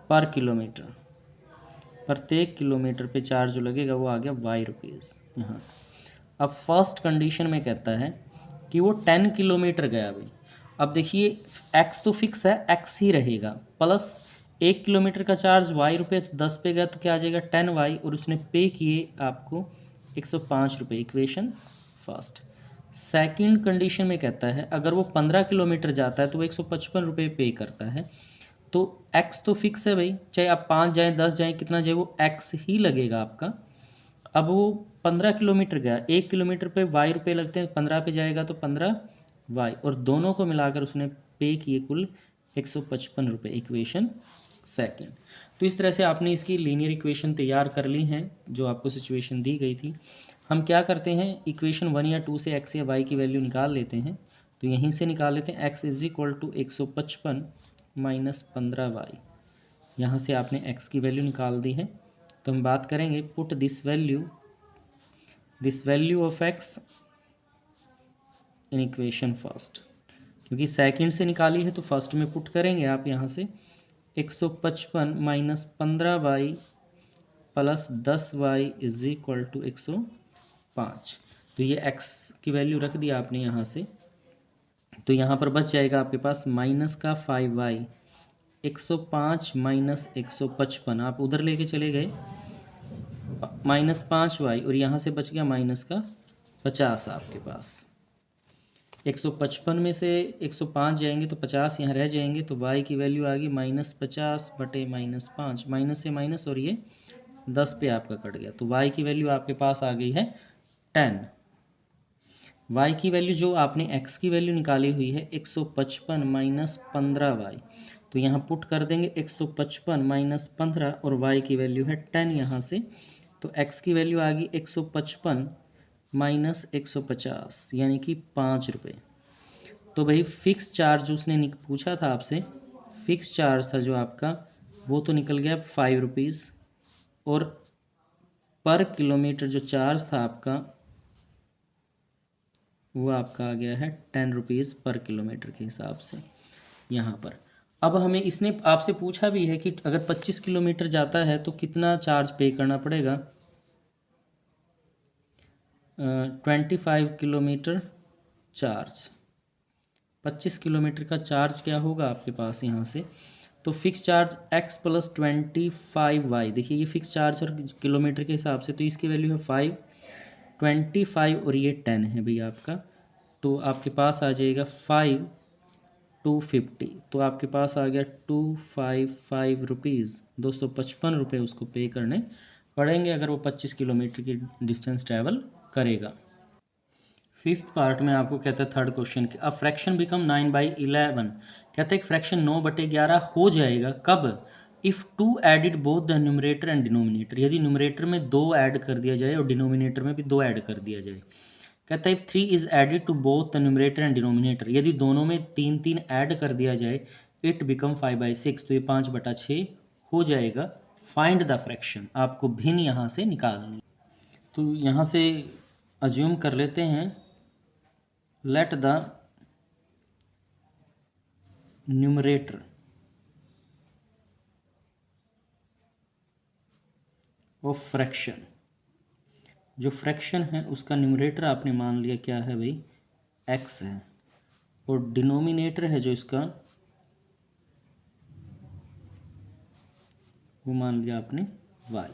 पर किलोमीटर। प्रत्येक किलोमीटर पे चार्ज जो लगेगा वो आ गया y रुपीज़ यहाँ से। अब फर्स्ट कंडीशन में कहता है कि वो 10 किलोमीटर गया भाई। अब देखिए x तो फिक्स है, x ही रहेगा, प्लस 1 किलोमीटर का चार्ज y रुपये, तो 10 पे गया तो क्या आ जाएगा 10y, और उसने पे किए आपको 105 रुपये। Equation first. सेकंड कंडीशन में कहता है अगर वो 15 किलोमीटर जाता है तो वो 155 रुपये पे करता है। तो x तो फिक्स है भाई, चाहे आप 5 जाएँ 10 जाएँ कितना जाए वो x ही लगेगा आपका। अब वो 15 किलोमीटर गया, 1 किलोमीटर पे y रुपये लगते हैं, 15 पे जाएगा तो 15y, और दोनों को मिलाकर उसने पे किए कुल 155 रुपये। Equation second. तो इस तरह से आपने इसकी लीनियर इक्वेशन तैयार कर ली हैं जो आपको सिचुएशन दी गई थी। हम क्या करते हैं, इक्वेशन 1 या 2 से x या y की वैल्यू निकाल लेते हैं। तो यहीं से निकाल लेते हैं, x is equal to 155 minus 15y। यहाँ से आपने x की वैल्यू निकाल दी है, तो हम बात करेंगे put this value of x in equation first, क्योंकि सेकंड से निकाली है तो फर्स्ट में पुट करेंगे आप। यहाँ से 155 minus 15y plus 10y is equal to 105। तो ये x की वैल्यू रख दिया आपने यहाँ से, तो यहाँ पर बच जाएगा आपके पास माइनस का 5y, 105 माइनस 155, आप उधर लेके चले गए माइनस 5y, और यहाँ से बच गया माइनस का 50 आपके पास। 155 में से 105 जाएंगे तो 50 यहाँ रह जाएंगे, तो y की वैल्यू आ गई -50 बटे -5, माइनस से माइनस और ये 10 पे आपका कट गया, तो y की वैल्यू आपके पास आ गई है 10। y की वैल्यू जो आपने x की वैल्यू निकाली हुई है 155 माइनस 15y, तो यहाँ पुट कर देंगे 155 माइनस 15 और y की वैल्यू है 10 यहाँ से, तो x की वैल्यू आ गई 155 माइनस 150 यानी कि 5 रुपये। तो भाई फिक्स चार्ज उसने पूछा था आपसे, फिक्स चार्ज था जो आपका वो तो निकल गया 5 रुपीज़, और पर किलोमीटर जो चार्ज था आपका वो आपका आ गया है 10 रुपीज़ पर किलोमीटर के हिसाब से यहाँ पर। अब हमें इसने आपसे पूछा भी है कि अगर 25 किलोमीटर जाता है तो कितना चार्ज पे करना पड़ेगा। 25 किलोमीटर चार्ज, 25 किलोमीटर का चार्ज क्या होगा आपके पास यहाँ से, तो fix charge x plus 25y, देखिए ये फिक्स चार्ज और किलोमीटर के हिसाब से, तो इसकी वैल्यू है 5, 25 और ये 10 है भैया आपका, तो आपके पास आ जाएगा 5 250, तो आपके पास आ गया 255 रुपीज़, 255 रुपये उसको पे करने पड़ेंगे अगर वो 25 किलोमीटर की डिस्टेंस ट्रैवल करेगा। फिफ्थ पार्ट में आपको कहता है थर्ड क्वेश्चन कि अ फ्रैक्शन बिकम 9/11, कहता है कि फ्रैक्शन 9/11 हो जाएगा कब, if two added both the numerator and denominator, यदि न्यूमरेटर में 2 ऐड कर दिया जाए और डिनोमिनेटर में भी 2 ऐड कर दिया जाए। कहता है if 3 is added to both the numerator and denominator, यदि दोनों में 3 ऐड कर दिया जाए, इट बिकम 5/6, तो ये 5/6 हो जाएगा। फाइंड द फ्रैक्शन, आपको भिन्न यहाँ से निकालनी, तो यहाँ से अज्यूम कर लेते हैं, let the numerator of fraction, जो फ्रैक्शन है उसका न्यूमरेटर आपने मान लिया क्या है भाई, x है, और डिनोमिनेटर है जो इसका वो मान लिया आपने y।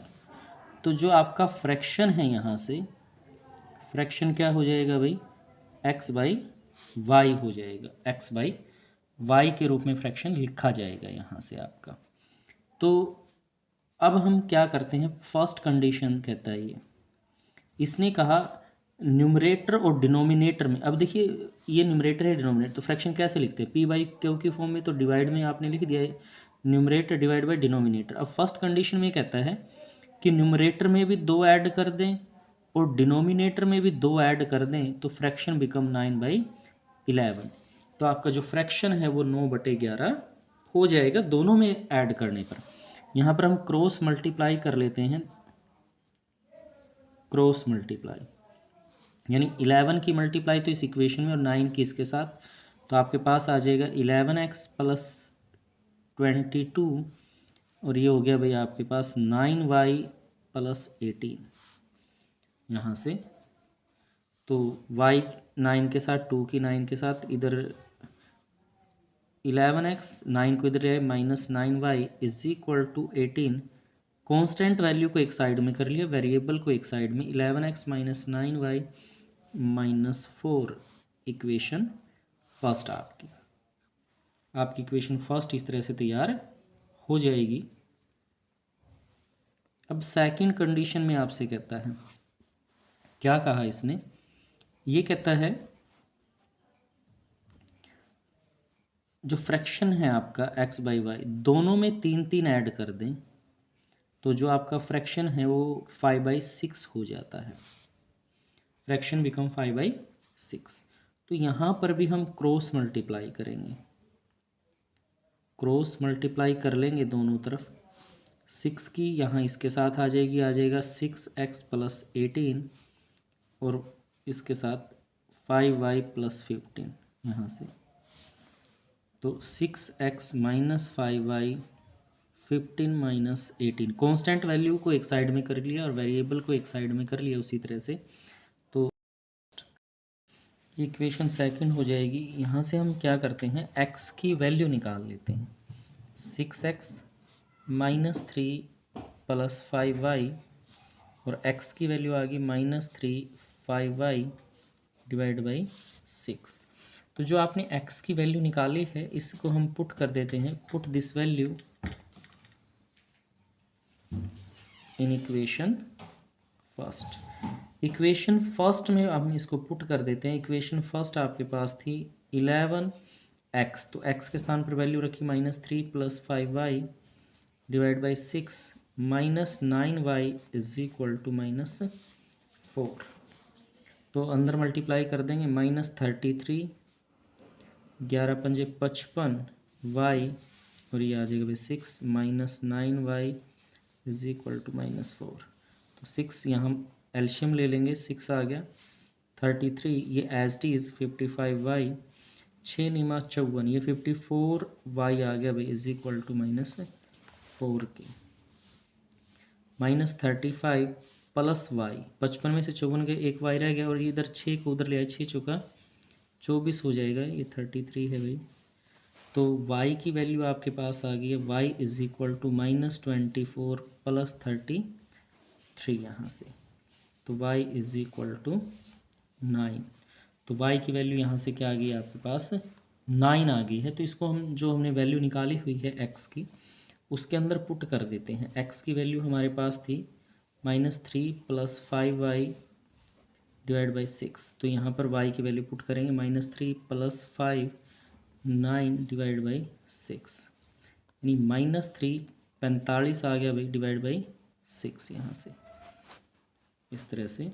तो जो आपका फ्रैक्शन है यहाँ से, फ्रैक्शन क्या हो जाएगा भाई, x/y हो जाएगा, x/y के रूप में फ्रैक्शन लिखा जाएगा यहाँ से आपका। तो अब हम क्या करते हैं, फर्स्ट कंडीशन कहता है इसने कहा न्यूमरेटर और डिनोमिनेटर में, अब देखिए ये न्यूमरेटर है डिनोमिनेटर, तो फ्रैक्शन कैसे लिखते हैं, p/q की फॉर्म में, तो डिवाइड में आपने लिख दिया है न्यूमरेटर डिवाइड बाय डिनोमिनेटर। अब फर्स्ट कंडीशन में कहता है कि न्यूमरेटर में भी 2 ऐड कर दें और डिनोमिनेटर में भी 2 ऐड कर दें, तो फ्रैक्शन बिकम 9/11, तो आपका जो फ्रैक्शन है वो 9/11 हो जाएगा दोनों में ऐड करने पर। यहाँ पर हम क्रॉस मल्टीप्लाई कर लेते हैं, क्रॉस मल्टीप्लाई यानी 11 की मल्टीप्लाई तो इस इक्वेशन में और 9 की इसके साथ, तो आपके पास आ जाएगा 11x प्लस 22, और ये हो गया भैया आपके पास 9y प्लस 18 यहाँ से, तो y 9 के साथ, 2 की 9 के साथ, इधर 11x 9 को इधर है minus 9y is equal to 18, constant value को एक साइड में कर लिया, वेरिएबल को एक साइड में, 11x minus 9y minus 4, equation first आपकी इक्वेशन फर्स्ट इस तरह से तैयार हो जाएगी। अब सेकंड कंडीशन में आपसे कहता है, क्या कहा इसने, ये कहता है जो फ्रैक्शन है आपका x/y, दोनों में 3 ऐड कर दें, तो जो आपका फ्रैक्शन है वो 5/6 हो जाता है, फ्रैक्शन बिकम 5/6। तो यहाँ पर भी हम क्रॉस मल्टीप्लाई करेंगे, क्रॉस मल्टीप्लाई कर लेंगे दोनों तरफ, 6 की यहाँ इसके साथ आ जाएगा 6x प्लस 18, और इसके साथ 5y प्लस 15 यहाँ से, तो 6x minus 5y 15 minus 18, constant value को एक साइड में कर लिया और वेरिएबल को एक साइड में कर लिया उसी तरह से, तो इक्वेशन सेकंड हो जाएगी। यहाँ से हम क्या करते हैं, x की वैल्यू निकाल लेते हैं, 6x माइनस 3 प्लस 5y, और x की वैल्यू आ गई -3 5y डिवाइड बाई 6। तो जो आपने x की वैल्यू निकाली है इसको हम पुट कर देते हैं, put this value in equation first. Equation first में हम इसको पुट कर देते हैं, इक्वेशन फर्स्ट आपके पास थी 11x, तो x के स्थान पर वैल्यू रखी -3 plus 5y divide by 6 minus 9y is equal to -4, तो अंदर मल्टीप्लाई कर देंगे, -33 11 पंजे 55 y, और ये आ जाएगा भाई 6 minus 9y is equal to -4। तो 6 यहाँ हम एल्शियम ले लेंगे, 6 आ गया 33, ये as T is 55y, 6 Nima 54, ये 54y आ गया भाई इज इक्वल टू -4 के। -35 प्लस वाई, 55 में से 54 गए, एक वाई रह गया और ये इधर 6 को उधर ले आए, 6 चुका 24 हो जाएगा, ये 33 है भाई। तो y की वैल्यू आपके पास आ गई है, y is equal to -24 plus 33 यहाँ से, तो y इज इक्वल टू 9। तो y की वैल्यू यहाँ से क्या आ गई आपके पास 9 आ गई है। तो इसको हम जो हमने वैल्यू निकाली हुई है x की, उसके अंदर पुट कर देते हैं। x की वैल्यू हमारे पास थी -3 प्लस 5y डिवाइड बाई 6, तो यहाँ पर y की वैल्यू पुट करेंगे -3 प्लस 5 9 डिवाइड बाई 6, यानी -3 45 आ गया भाई डिवाइड बाई 6 यहाँ से, इस तरह से।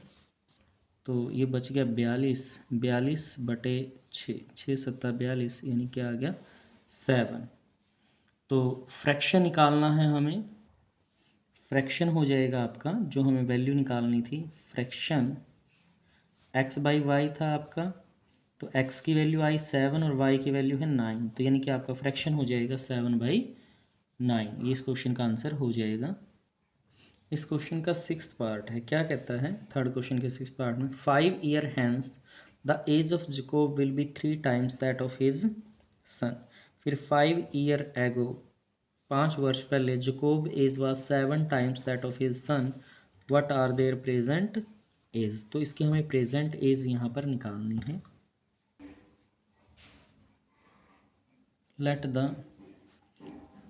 तो ये बच गया 42, 42/6, 6 सत्ता 42, यानी क्या आ गया 7। तो फ्रैक्शन निकालना है हमें, फ्रैक्शन हो जाएगा आपका, जो हमें वैल्यू निकालनी थी फ्रैक्शन x/y था आपका, तो x की वैल्यू आई 7 और y की वैल्यू है 9, तो यानी कि आपका फ्रैक्शन हो जाएगा 7/9। ये इस क्वेश्चन का आंसर हो जाएगा। इस क्वेश्चन का 6th पार्ट है, क्या कहता है थर्ड क्वेश्चन के 6th पार्ट में, 5 year hence the age of Jacob will be 3 times that of his son. फिर 5 ईयर एगो, 5 वर्ष पहले, Jacob age was 7 times that of his son, what are their present age. तो इसकी हमें present as यहाँ पर निकालनी है। लेट द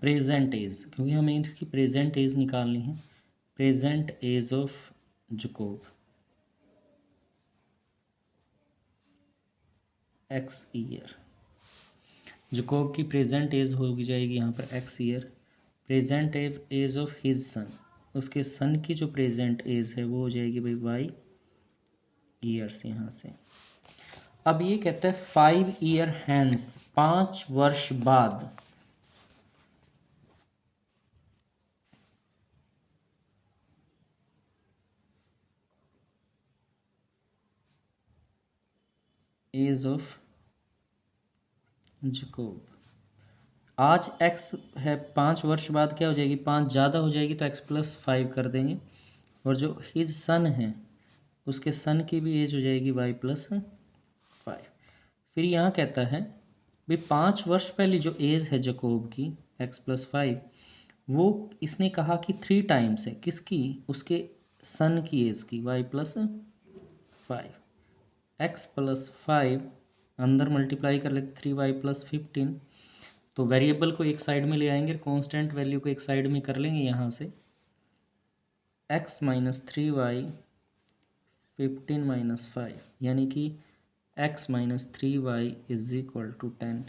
प्रेजेंट एज, क्योंकि हमें इसकी प्रेजेंट एज निकालनी है, present age of Jacob x year. Jacob की प्रेजेंट एज हो जाएगी यहाँ पर x year, present age of his son, उसके सन की जो प्रेजेंट एज है वो हो जाएगी भाई y ईयर्स यहाँ से। अब ये कहता है 5 ईयर हैंस, 5 वर्ष बाद, एज ऑफ जैकोब। आज x है, 5 वर्ष बाद क्या हो जाएगी, 5 ज़्यादा हो जाएगी तो x + 5 कर देंगे, और जो हिज सन है उसके सन की भी एज हो जाएगी y + 5। फिर यहाँ कहता है भाई 5 वर्ष पहले जो एज है जैकोब की x + 5, वो इसने कहा कि 3 टाइम्स है, किसकी, उसके सन की एज की, y + 5। x + 5 अंदर मल्टीप्लाई कर लेते, 3y + 15, तो वेरिएबल को एक साइड में ले आएंगे, कांस्टेंट वैल्यू को एक साइड में कर लेंगे यहाँ से, x - 3y 15 - 5, यानी कि x - 3y = 10।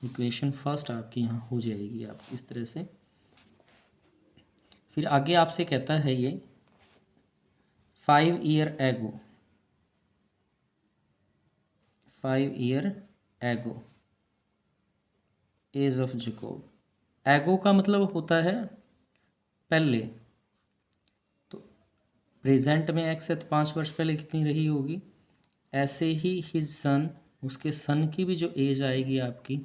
इक्वेशन फर्स्ट आपकी यहाँ हो जाएगी आप इस तरह से। फिर आगे आपसे कहता है ये 5 ईयर एगो, 5 ईयर एगो एज ऑफ जैकोब। एगो का मतलब होता है पहले, तो प्रेजेंट में x है तो 5 वर्ष पहले कितनी रही होगी, ऐसे ही हिज सन, उसके सन की भी जो एज आएगी आपकी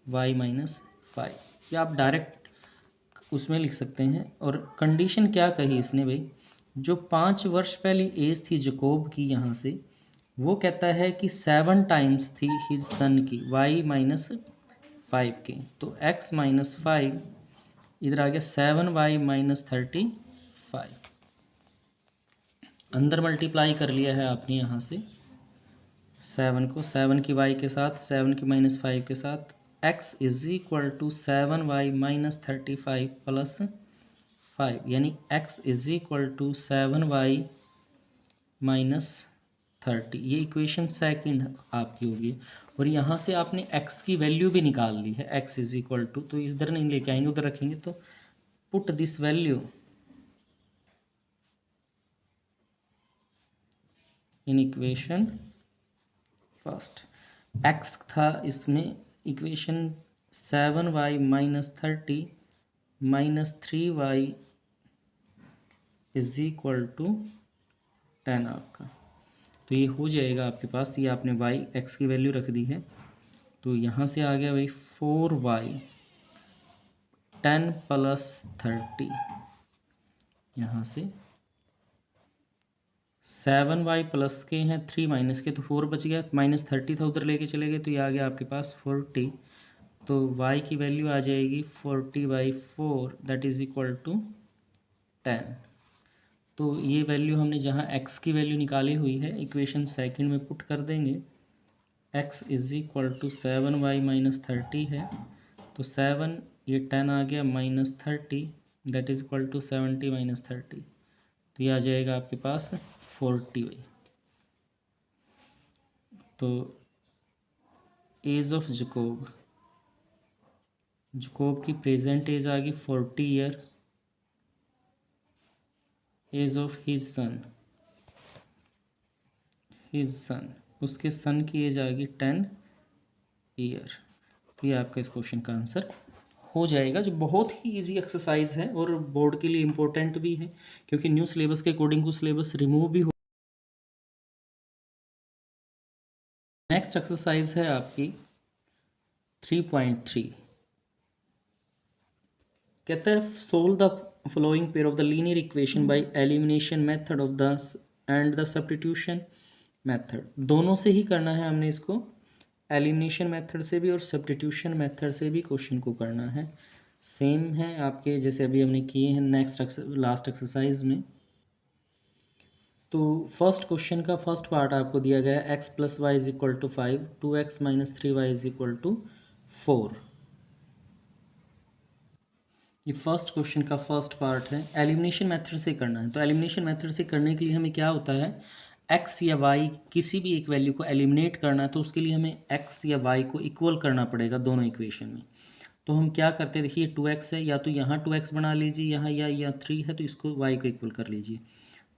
y - 5, या आप डायरेक्ट उसमें लिख सकते हैं। और कंडीशन क्या कही इसने भाई, जो 5 वर्ष पहली एज थी जैकोब की यहाँ से, वो कहता है कि 7 टाइम्स थी हिज सन की, y - 5 के, तो x - 5 इधर आ गया 7y - 35, अंदर मल्टीप्लाई कर लिया है आपने यहाँ से 7 को, 7 की y के साथ, 7 की -5 के साथ, x = 7y - 35 + 5, यानी x = 7y - 30। ये इक्वेशन सेकंड आपकी होगी। और यहाँ से आपने x की वैल्यू भी निकाल ली है, x = तो इधर नहीं लेके आएंगे, उधर रखेंगे, तो put this value in equation first. x था इसमें, equation 7y - 30 -3y is equal to 10 आपका। तो ये हो जाएगा आपके पास, ये आपने y x की वैल्यू रख दी है, तो यहाँ से आ गया भाई 4y 10 प्लस 30, यहाँ से 7y प्लस के हैं 3 माइनस के, तो 4 बच गया, -30 था उधर लेके चले गए, तो ये आ गया आपके पास 40। तो y की वैल्यू आ जाएगी 40/4 दैट इज़ इक्वल टू 10। तो ये वैल्यू हमने जहाँ x की वैल्यू निकाली हुई है इक्वेशन सेकंड में पुट कर देंगे। x is equal to 7y minus 30 है, तो 7 ये 10 आ गया -30 that is equal to 70 minus 30, तो ये आ जाएगा आपके पास 40। तो एज ऑफ जकोब की प्रेजेंट एज आ गई 40 year. Age of his son उसके सन की एज आ गई 10 ईयर। तो ये आपका इस क्वेश्चन का आंसर हो जाएगा, जो बहुत ही इजी एक्सरसाइज है और बोर्ड के लिए इम्पोर्टेंट भी है, क्योंकि न्यू सिलेबस के अकॉर्डिंग कुछ सिलेबस रिमूव भी हो। नेक्स्ट एक्सरसाइज है आपकी 3.3। कहता है solve the following pair of the linear equation by elimination method of the end the substitution method. दोनों से ही करना है हमने इसको, एलिमिनेशन मेथड से भी और सब्स्टिट्यूशन मेथड से भी क्वेश्चन को करना है। सेम है आपके जैसे अभी हमने किए हैं नेक्स्ट लास्ट एक्सरसाइज में। तो फर्स्ट क्वेश्चन का फर्स्ट पार्ट आपको दिया गया है x plus y is equal to 5, 2x minus 3y is equal to 4। ये फर्स्ट क्वेश्चन का फर्स्ट पार्ट है, एलिमिनेशन मेथड से करना है। तो एलिमिनेशन मेथड से करने के लिए हमें क्या होता है, x या y किसी भी एक वैल्यू को एलिमिनेट करना है, तो उसके लिए हमें x या y को इक्वल करना पड़ेगा दोनों इक्वेशन में। तो हम क्या करते हैं, देखिए 2x है, या तो यहाँ 2x बना लीजिए यहाँ, या 3 है तो इसको y को इक्वल कर लीजिए।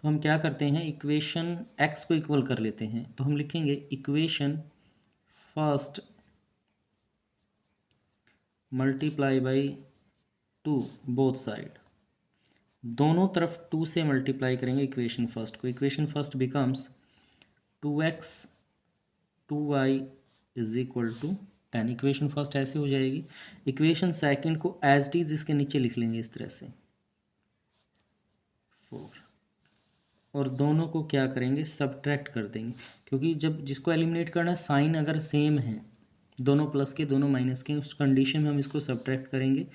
तो हम क्या करते हैं, इक्वेशन x को इक्वल कर लेते हैं। तो हम लिखेंगे equation first multiply by 2 both side, दोनों तरफ 2 से मल्टीप्लाई करेंगे इक्वेशन फर्स्ट को। Equation first becomes 2x 2y is equal to 10। Equation first ऐसे हो जाएगी। इक्वेशन सेकंड को एज इट इज इसके नीचे लिख लेंगे इस तरह से 4, और दोनों को क्या करेंगे, सब्ट्रैक्ट कर देंगे, क्योंकि जब जिसको एलिमिनेट करना है साइन अगर सेम है, दोनों प्लस के दोनों माइनस के, उस कंडीशन में हम इसको सब्ट्रैक्ट करेंगे।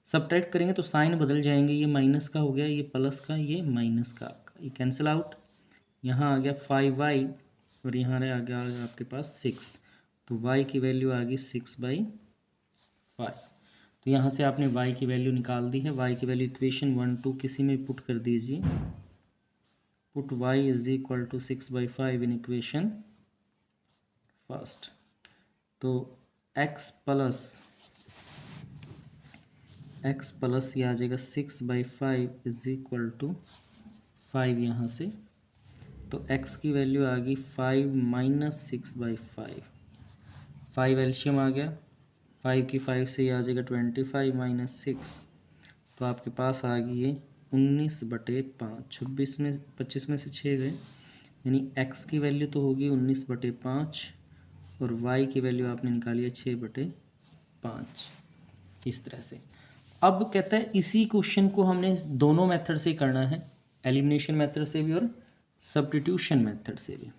सब्ट्रैक्ट करेंगे तो साइन बदल जाएंगे, ये माइनस का हो गया, ये प्लस का, ये माइनस का, आपका ये कैंसिल आउट। यहाँ आ गया 5y और यहाँ आ गया आपके पास 6, तो y की वैल्यू आ गई 6/5। तो यहाँ से आपने y की वैल्यू निकाल दी है। y की वैल्यू इक्वेशन 1 2 किसी में पुट कर दीजिए। Put y is equal to 6/5 in equation first. तो x प्लस ये आ जाएगा 6/5 इज इक्वल टू 5 यहाँ से। तो x की वैल्यू आ गई 5 माइनस 6/5। 5 एल्शियम आ गया, 5 की 5 से ये आ जाएगा 25 माइनस 6, तो आपके पास आ गई ये 19/5। 26 में 25 में से 6 गए, यानी x की वैल्यू तो होगी 19/5 और y की वैल्यू आपने निकाली है 6/5, इस तरह से। अब कहता है इसी क्वेश्चन को हमने दोनों मेथड से करना है, एलिमिनेशन मेथड से भी और सब्स्टिट्यूशन मेथड से भी।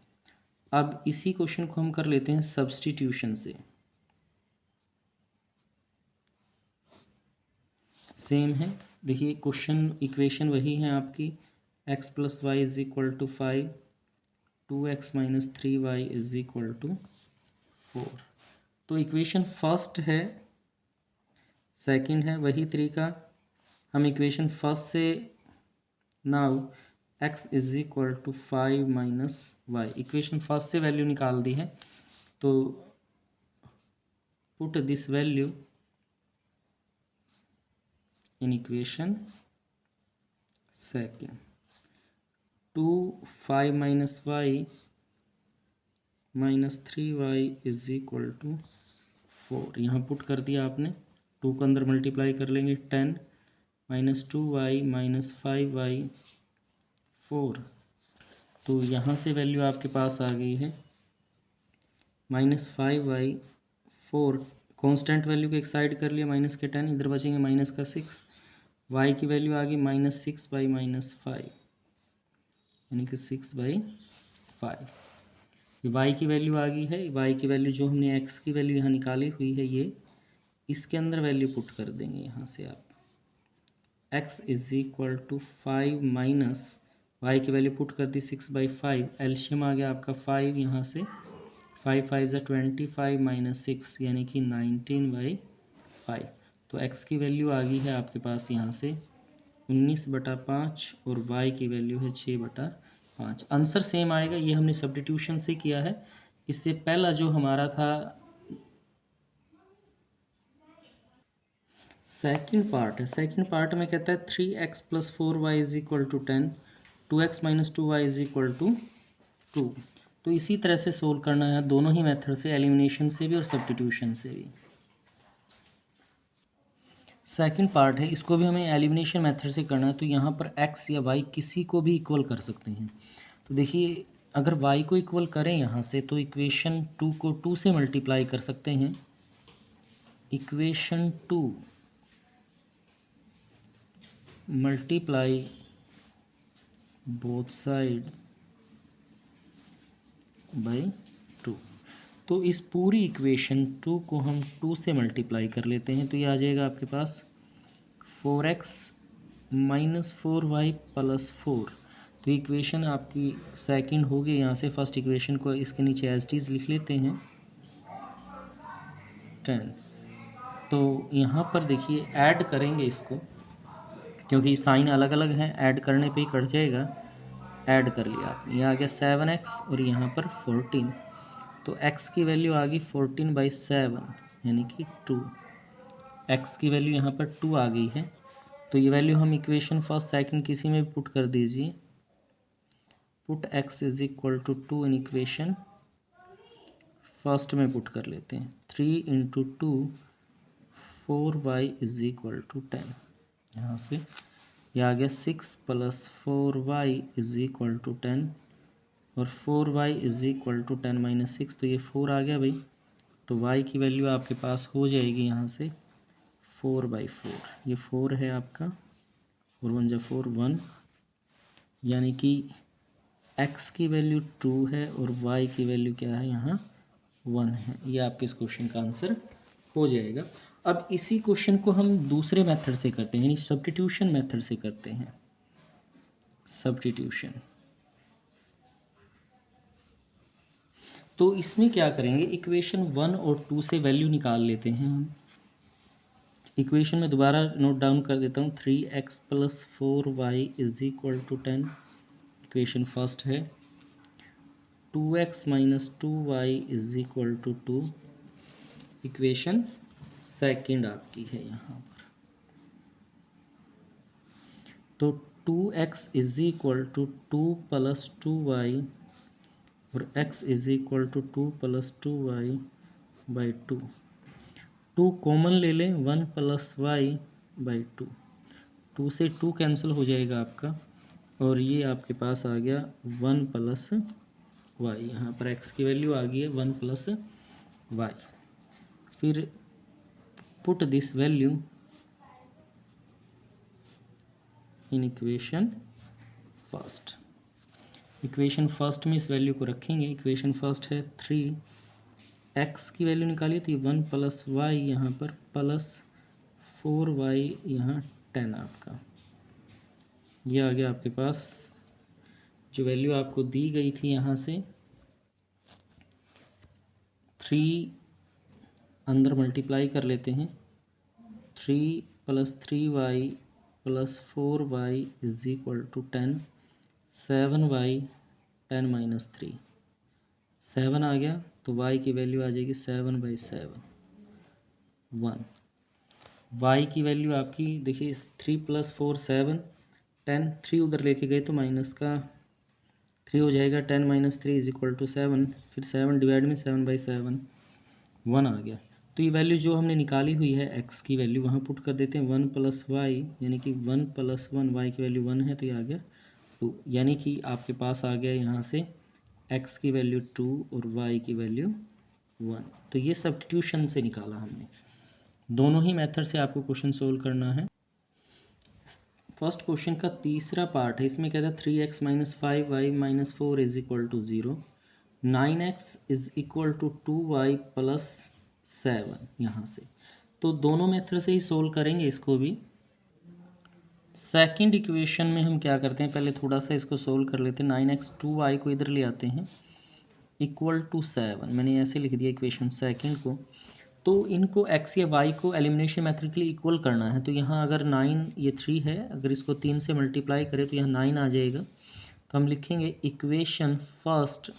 अब इसी क्वेश्चन को हम कर लेते हैं सब्स्टिट्यूशन से। सेम है, देखिए क्वेश्चन इक्वेशन वही है आपकी, x plus y is equal to 5, 2x minus 3y is equal to 4। तो इक्वेशन फर्स्ट है, सेकंड है, वही तरीका। हम इक्वेशन फर्स्ट से now x is equal to 5 minus y, equation first से वैल्यू निकाल दी है, तो put this value in equation second. 2 5 minus y minus 3y is equal to 4, यहाँ पुट कर दिया आपने। 2 को अंदर मल्टीप्लाई कर लेंगे 10, -2y -5y4। तो यहाँ से वैल्यू आपके पास आ गई है -5y4। कांस्टेंट वैल्यू को एक साइड कर लिया, माइनस के 10, इधर बचेंगे माइनस का 6। y की वैल्यू आ गई -6/-5, यानी कि 6/5। ये y की वैल्यू आ गई है। y की वैल्यू जो हमने x की वैल्यू यहाँ निकाली हुई है, ये इसके अंदर वैल्यू पुट कर देंगे यहाँ से आप। x = 5 माइनस y की वैल्यू पुट कर दी 6/5। एलशियम आ गया आपका 5, यहाँ से 5 5 ज़ा 25 माइनस 6 यानी कि 19/5। तो x की वैल्यू आ गई है आपके पास यहाँ से 19/5 और y की वैल्यू है 6/5। आंसर सेम आएगा। ये हमने सब्स्टिट्यूशन से किया है। इससे पहला जो हमारा था सेकंड पार्ट है, सेकंड पार्ट में कहता है 3x + 4y = 10, 2x - 2y = 2। तो इसी तरह से सोल्व करना है, दोनों ही मेथड से, एलिमिनेशन से भी और सब्स्टिट्यूशन से भी। सेकंड पार्ट है, इसको भी हमें एलिमिनेशन मेथड से करना है। तो यहाँ पर x या y किसी को भी इक्वल कर सकते हैं। तो देखिए, अगर y को इक्वल करें यहाँ से, तो इक्वेशन 2 को 2 से मल्टीप्लाई कर सकते हैं। Equation 2 multiply both side by 2। तो इस पूरी इक्वेशन 2 को हम 2 से मल्टीप्लाई कर लेते हैं। तो ये आ जाएगा आपके पास 4x - 4y + 4। तो इक्वेशन आपकी सेकंड हो गई। यहाँ से फर्स्ट इक्वेशन को इसके नीचे एज इट इज़ लिख लेते हैं 10। तो यहाँ पर देखिए ऐड करेंगे इसको, क्योंकि साइन अलग अलग हैं, ऐड करने पे ही कट जाएगा। ऐड कर लिया आपने, ये आ गया 7x और यहाँ पर 14। तो x की वैल्यू आ गई 14/7 यानी कि 2। x की वैल्यू यहाँ पर 2 आ गई है। तो ये वैल्यू हम इक्वेशन फर्स्ट सेकंड किसी में भी पुट कर दीजिए। पुट x = 2 इन इक्वेशन फर्स्ट में पुट कर लेते हैं। 3 × 2 4y = 10। यहाँ से यह आ गया 6 + 4y = 10 और 4y = 10 - 6। तो ये 4 आ गया भाई। तो y की वैल्यू आपके पास हो जाएगी यहाँ से 4/4। ये 4 है आपका, और 1 × 4 1, यानी कि x की वैल्यू 2 है और y की वैल्यू क्या है यहाँ 1 है। ये आपके इस क्वेश्चन का आंसर हो जाएगा। अब इसी क्वेश्चन को हम दूसरे मेथड से करते हैं, यानी सब्स्टिट्यूशन मेथड से करते हैं। सब्स्टिट्यूशन, तो इसमें क्या करेंगे, इक्वेशन 1 और 2 से वैल्यू निकाल लेते हैं हम। इक्वेशन में दोबारा नोट डाउन कर देता हूँ। 3x + 4y = 10 इक्वेशन फर्स्ट है। 2x - 2y = 2 इक्वेशन सेकंड आपकी है यहाँ पर। तो 2x = 2 + 2y और x = 2 + 2y/2। 2 कॉमन ले लें, 1 + y/2। 2 से 2 कैंसिल हो जाएगा आपका, और ये आपके पास आ गया 1 + y। यहाँ पर x की वैल्यू आ गई है 1 + y। फिर put this value in equation first. Equation first में इस वैल्यू को रखेंगे। इक्वेशन फर्स्ट है 3, x की वैल्यू निकाली थी 1 + y, यहाँ पर प्लस 4y, यहाँ 10 आपका। ये आ गया आपके पास जो वैल्यू आपको दी गई थी, यहाँ से 3 अंदर मल्टीप्लाई कर लेते हैं। 3 + 3y + 4y = 10, 7y 10 - 3, 7 आ गया। तो y की वैल्यू आ जाएगी 7/7 1। y की वैल्यू आपकी देखिए 3 + 4 7 10, 3 उधर लेके गए तो माइनस का 3 हो जाएगा। 10 - 3 = 7। फिर 7 डिवाइड में 7/7 1 आ गया। तो ये वैल्यू जो हमने निकाली हुई है एक्स की वैल्यू वहाँ पुट कर देते हैं 1 + y, यानी कि 1 + 1, y की वैल्यू 1 है तो ये आ गया 2, यानी कि आपके पास आ गया यहाँ से x की वैल्यू 2 और y की वैल्यू 1। तो ये सब्स्टिट्यूशन से निकाला हमने। दोनों ही मेथड से आपको क्वेश्चन सोल्व करना है। फर्स्ट क्वेश्चन का तीसरा पार्ट है, इसमें कहता है 3x - 5y - 4 = 0, 9x = 2y + 7 यहाँ से। तो दोनों मेथड से ही सोल्व करेंगे इसको भी। सेकंड इक्वेशन में हम क्या करते हैं, पहले थोड़ा सा इसको सोल्व कर लेते हैं। 9x 2y को इधर ले आते हैं = 7, मैंने ऐसे लिख दिया इक्वेशन सेकंड को। तो इनको x या y को एलिमिनेशन मेथड के लिए इक्वल करना है। तो यहाँ अगर 9 ये 3 है, अगर इसको 3 से मल्टीप्लाई करें तो यहाँ 9 आ जाएगा। तो हम लिखेंगे equation first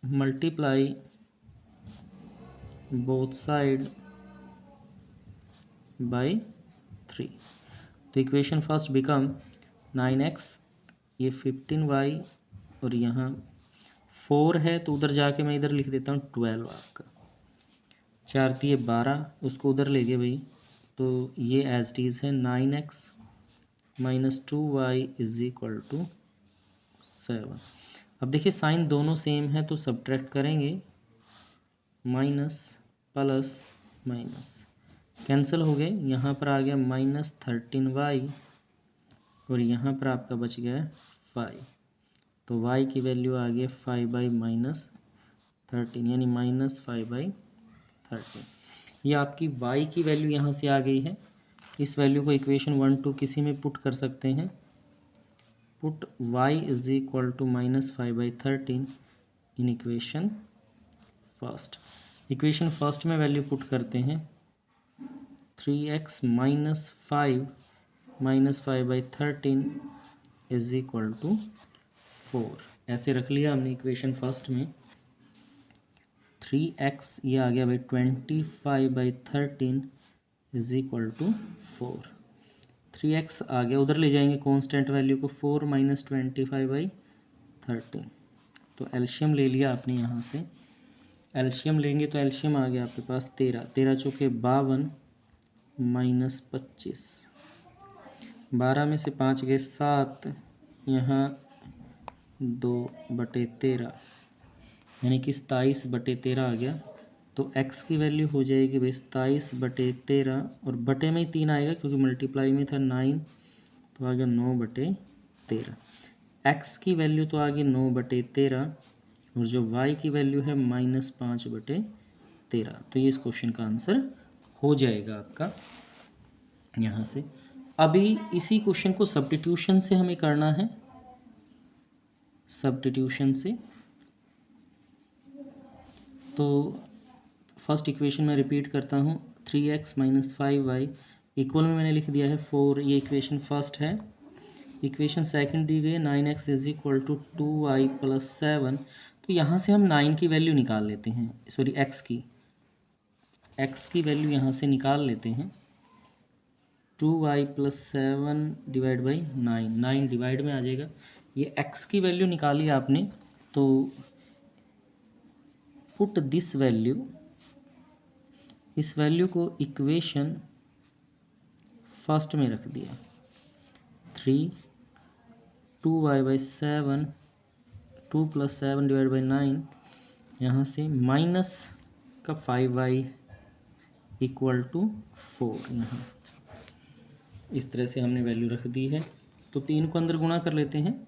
multiply both side by 3। तो इक्वेशन फर्स्ट बिकम 9x, ये 15y और यहाँ 4 है तो उधर जाके मैं इधर लिख देता हूँ 12 आपका। 4 × 3 = 12, उसको उधर ले गए भाई, तो ये एज इट इज़ है 9x - 2y = 7। अब देखिए साइन दोनों सेम है तो सब्ट्रैक्ट करेंगे, माइनस प्लस माइनस कैंसिल हो गए। यहाँ पर आ गया -13y और यहाँ पर आपका बच गया 5। तो y की वैल्यू आ गई 5/-13, यानी -5/13। ये आपकी y की वैल्यू यहाँ से आ गई है। इस वैल्यू को इक्वेशन 1 2 किसी में पुट कर सकते हैं। पुट y = -5/13 इन इक्वेशन फर्स्ट। इक्वेशन फर्स्ट में वैल्यू पुट करते हैं 3x - 5 - 5/13 = 4। ऐसे रख लिया हमने इक्वेशन फर्स्ट में। 3x ये आ गया भाई 25/13 = 4। 3x आ गया, उधर ले जाएंगे कांस्टेंट वैल्यू को, 4 - 25/13। तो एलशियम ले लिया आपने यहाँ से। एलशियम लेंगे तो एलशियम आ गया आपके पास 13, 13 चौके 52 - 25, 12 में से 5 गए 7, यहाँ 2/13 यानी कि 27/13 आ गया। तो x की वैल्यू हो जाएगी भाई 27/13 और बटे में ही 3 आएगा क्योंकि मल्टीप्लाई में था 9, तो आ गया 9/13। x की वैल्यू तो आ गई 9/13 और जो y की वैल्यू है -5/13। तो ये इस क्वेश्चन का आंसर हो जाएगा आपका यहाँ से। अभी इसी क्वेश्चन को सब्स्टिट्यूशन से हमें करना है, सब्स्टिट्यूशन से। तो फर्स्ट इक्वेशन में रिपीट करता हूँ, 3x - 5y इक्वल में मैंने लिख दिया है 4, ये इक्वेशन फर्स्ट है। इक्वेशन सेकंड दी गई है 9x = 2y + 7। तो यहाँ से हम 9 की वैल्यू निकाल लेते हैं, सॉरी x की वैल्यू यहाँ से निकाल लेते हैं। 2y + 7 / 9, 9 डिवाइड में आ जाएगा। ये x की वैल्यू निकाली आपने, तो पुट दिस वैल्यू, इस वैल्यू को इक्वेशन फर्स्ट में रख दिया। 3 2y/7, 2 + 7 / 9, यहाँ से माइनस का 5y = 4। यहाँ इस तरह से हमने वैल्यू रख दी है। तो 3 को अंदर गुणा कर लेते हैं,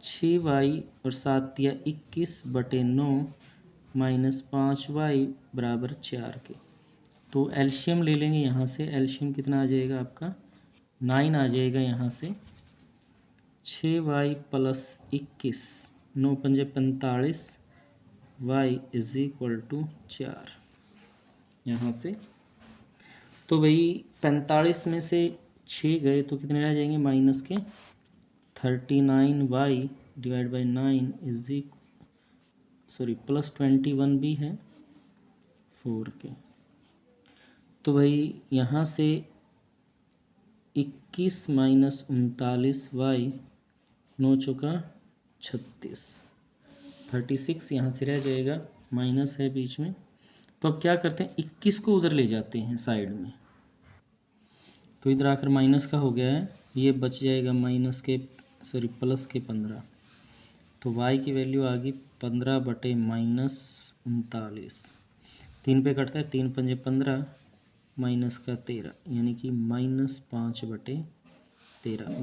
6y और 7 × 21/9 -5y = 4 के। तो एलशियम ले लेंगे यहाँ से। एलशियम कितना आ जाएगा आपका 9 आ जाएगा यहाँ से। 6y + 21, 9 × 5 = 45, y = 4 यहाँ से। तो भाई 45 में से 6 गए तो कितने रह जाएंगे माइनस के 39y / 9 +21 भी है 4 के। तो भाई यहाँ से 21 - 39y, 9 × 36, 36 यहाँ से रह जाएगा माइनस है बीच में, तो अब क्या करते हैं 21 को उधर ले जाते हैं साइड में, तो इधर आकर माइनस का हो गया है, ये बच जाएगा माइनस के प्लस के 15। तो y की वैल्यू आ गई 15/-39। 3 पे कटता है, 3 पंजे 15 माइनस का 13, यानी कि -5/13।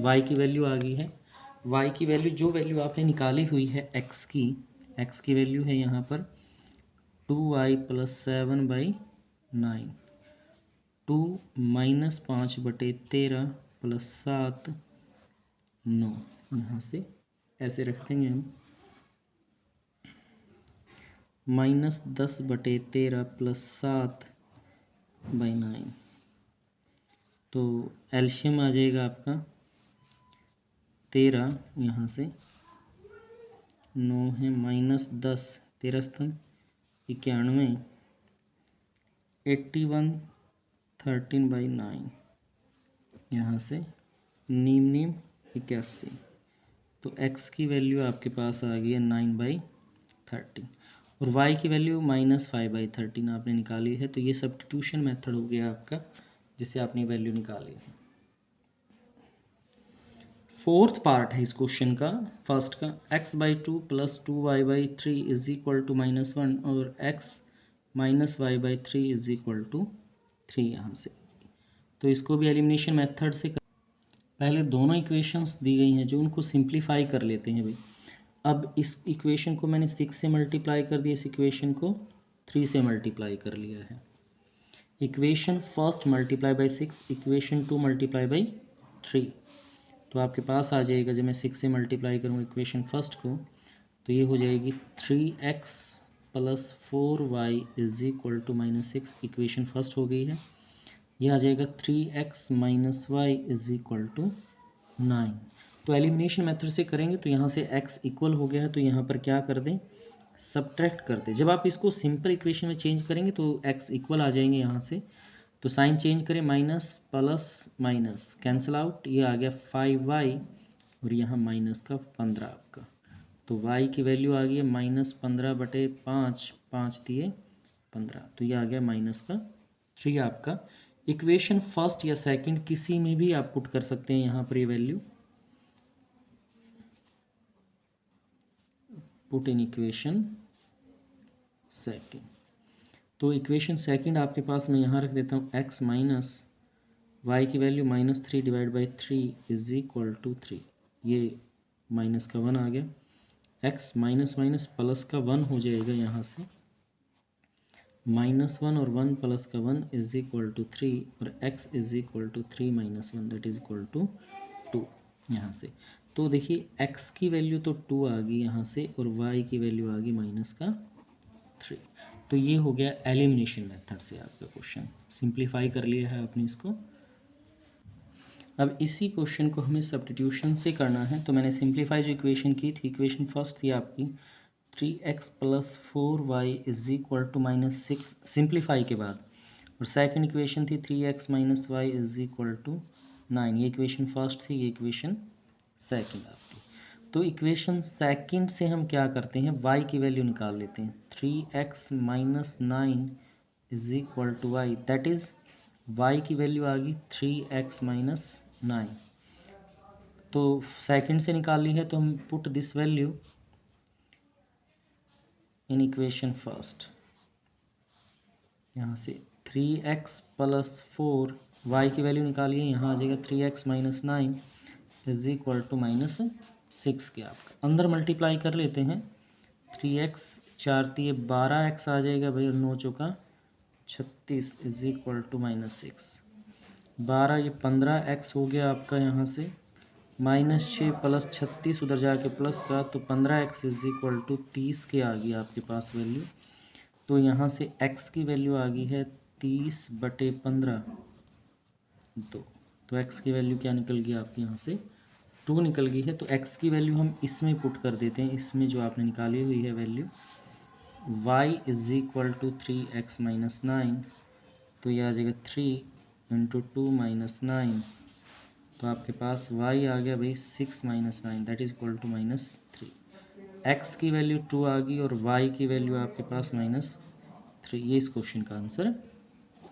y की वैल्यू आ गई है। y की वैल्यू, जो वैल्यू आपने निकाली हुई है x की वैल्यू है यहाँ पर 2y + 7/9। 2 -5/13 + 7 9, यहाँ से ऐसे रख देंगे हम, -10/13 + 7/9। तो एल्शियम आ जाएगा आपका 13, यहाँ से 9 है -10, 13 स्तंभ 91, 81 13/9, यहाँ से नीम 81। तो x की वैल्यू आपके पास आ गई है 9/13 और y की वैल्यू -5/13 आपने निकाली है। तो ये सब्स्टिट्यूशन मेथड हो गया आपका, जिससे आपने वैल्यू निकाली है। फोर्थ पार्ट है इस क्वेश्चन का, फर्स्ट का, x/2 + 2y/3 = -1 और x - y/3 = 3, यहाँ से। तो इसको भी एलिमिनेशन मेथड से पहले दोनों इक्वेशंस दी गई हैं जो उनको सिंप्लीफाई कर लेते हैं भाई। अब इस इक्वेशन को मैंने 6 से मल्टीप्लाई कर दिया, इस इक्वेशन को 3 से मल्टीप्लाई कर लिया है। Equation first multiply by 6, equation 2 multiply by 3। तो आपके पास आ जाएगा, जब मैं 6 से मल्टीप्लाई करूँगा इक्वेशन फर्स्ट को, तो ये हो जाएगी 3x + 4y = -6, इक्वेशन फर्स्ट हो गई है। ये आ जाएगा 3x - y = 9। तो एलिमिनेशन मेथड से करेंगे तो यहाँ से x इक्वल हो गया है, तो यहाँ पर क्या कर दें, सब्ट्रैक्ट कर दें। जब आप इसको सिंपल इक्वेशन में चेंज करेंगे तो x इक्वल आ जाएंगे यहाँ से, तो साइन चेंज करें, minus plus minus cancel out, ये आ गया 5y और यहाँ -15 आपका। तो y की वैल्यू आ गई है -15/5, 5 दिए 15, तो ये आ गया -3 आपका। इक्वेशन फर्स्ट या सेकंड किसी में भी आप पुट कर सकते हैं यहाँ पर ये value, put in equation second. तो इक्वेशन सेकंड आपके पास मैं यहाँ रख देता हूँ, x - y की वैल्यू -3/3 = 3, ये माइनस का 1 आ गया। x माइनस माइनस प्लस का 1 हो जाएगा, यहाँ से -1 और 1 प्लस का 1 = 3 और x = 3 - 1 that is equal to 2, यहाँ से। तो देखिए x की वैल्यू तो 2 आ गई यहाँ से और y की वैल्यू आ गई -3। तो ये हो गया एलिमिनेशन मेथड से आपका क्वेश्चन, सिंप्लीफाई कर लिया है आपने इसको। अब इसी क्वेश्चन को हमें सब्स्टिट्यूशन से करना है, तो मैंने सिंप्लीफाई जो इक्वेशन की थी, इक्वेशन फर्स्ट थी आपकी 3x + 4y = -6 सिंप्लीफाई के बाद, और सेकंड इक्वेशन थी 3x - y = 9, ये इक्वेशन फर्स्ट थी, ये इक्वेशन सेकंड आपकी। तो इक्वेशन सेकंड से हम क्या करते हैं, y की वैल्यू निकाल लेते हैं, 3x - 9 = y, that is y की वैल्यू आ गई 3x - 9। तो सेकंड से निकालनी है तो हम put this value in equation first, यहाँ से 3x + 4, y की वैल्यू निकालिए, यहाँ आ जाएगा 3x - 9 = -6 के आपका। अंदर मल्टीप्लाई कर लेते हैं, 3x 4 × 12x आ जाएगा भाई, और 9 चौका 36 = -6। 12 ये 15x हो गया आपका, यहाँ से -6 + 36 उधर जाके प्लस का, तो 15x = 30 के आ गई आपके पास वैल्यू। तो यहाँ से x की वैल्यू आ गई है 30/15 2। तो x की वैल्यू क्या निकल गई आपकी, यहाँ से 2 निकल गई है। तो x की वैल्यू हम इसमें पुट कर देते हैं, इसमें जो आपने निकाली हुई है वैल्यू, y = 3x - 9, तो ये आ जाएगा 3 × 2 - 9, तो आपके पास y आ गया भाई 6 - 9 that is equal to -3। x की वैल्यू 2 आ गई और y की वैल्यू आपके पास -3। ये इस क्वेश्चन का आंसर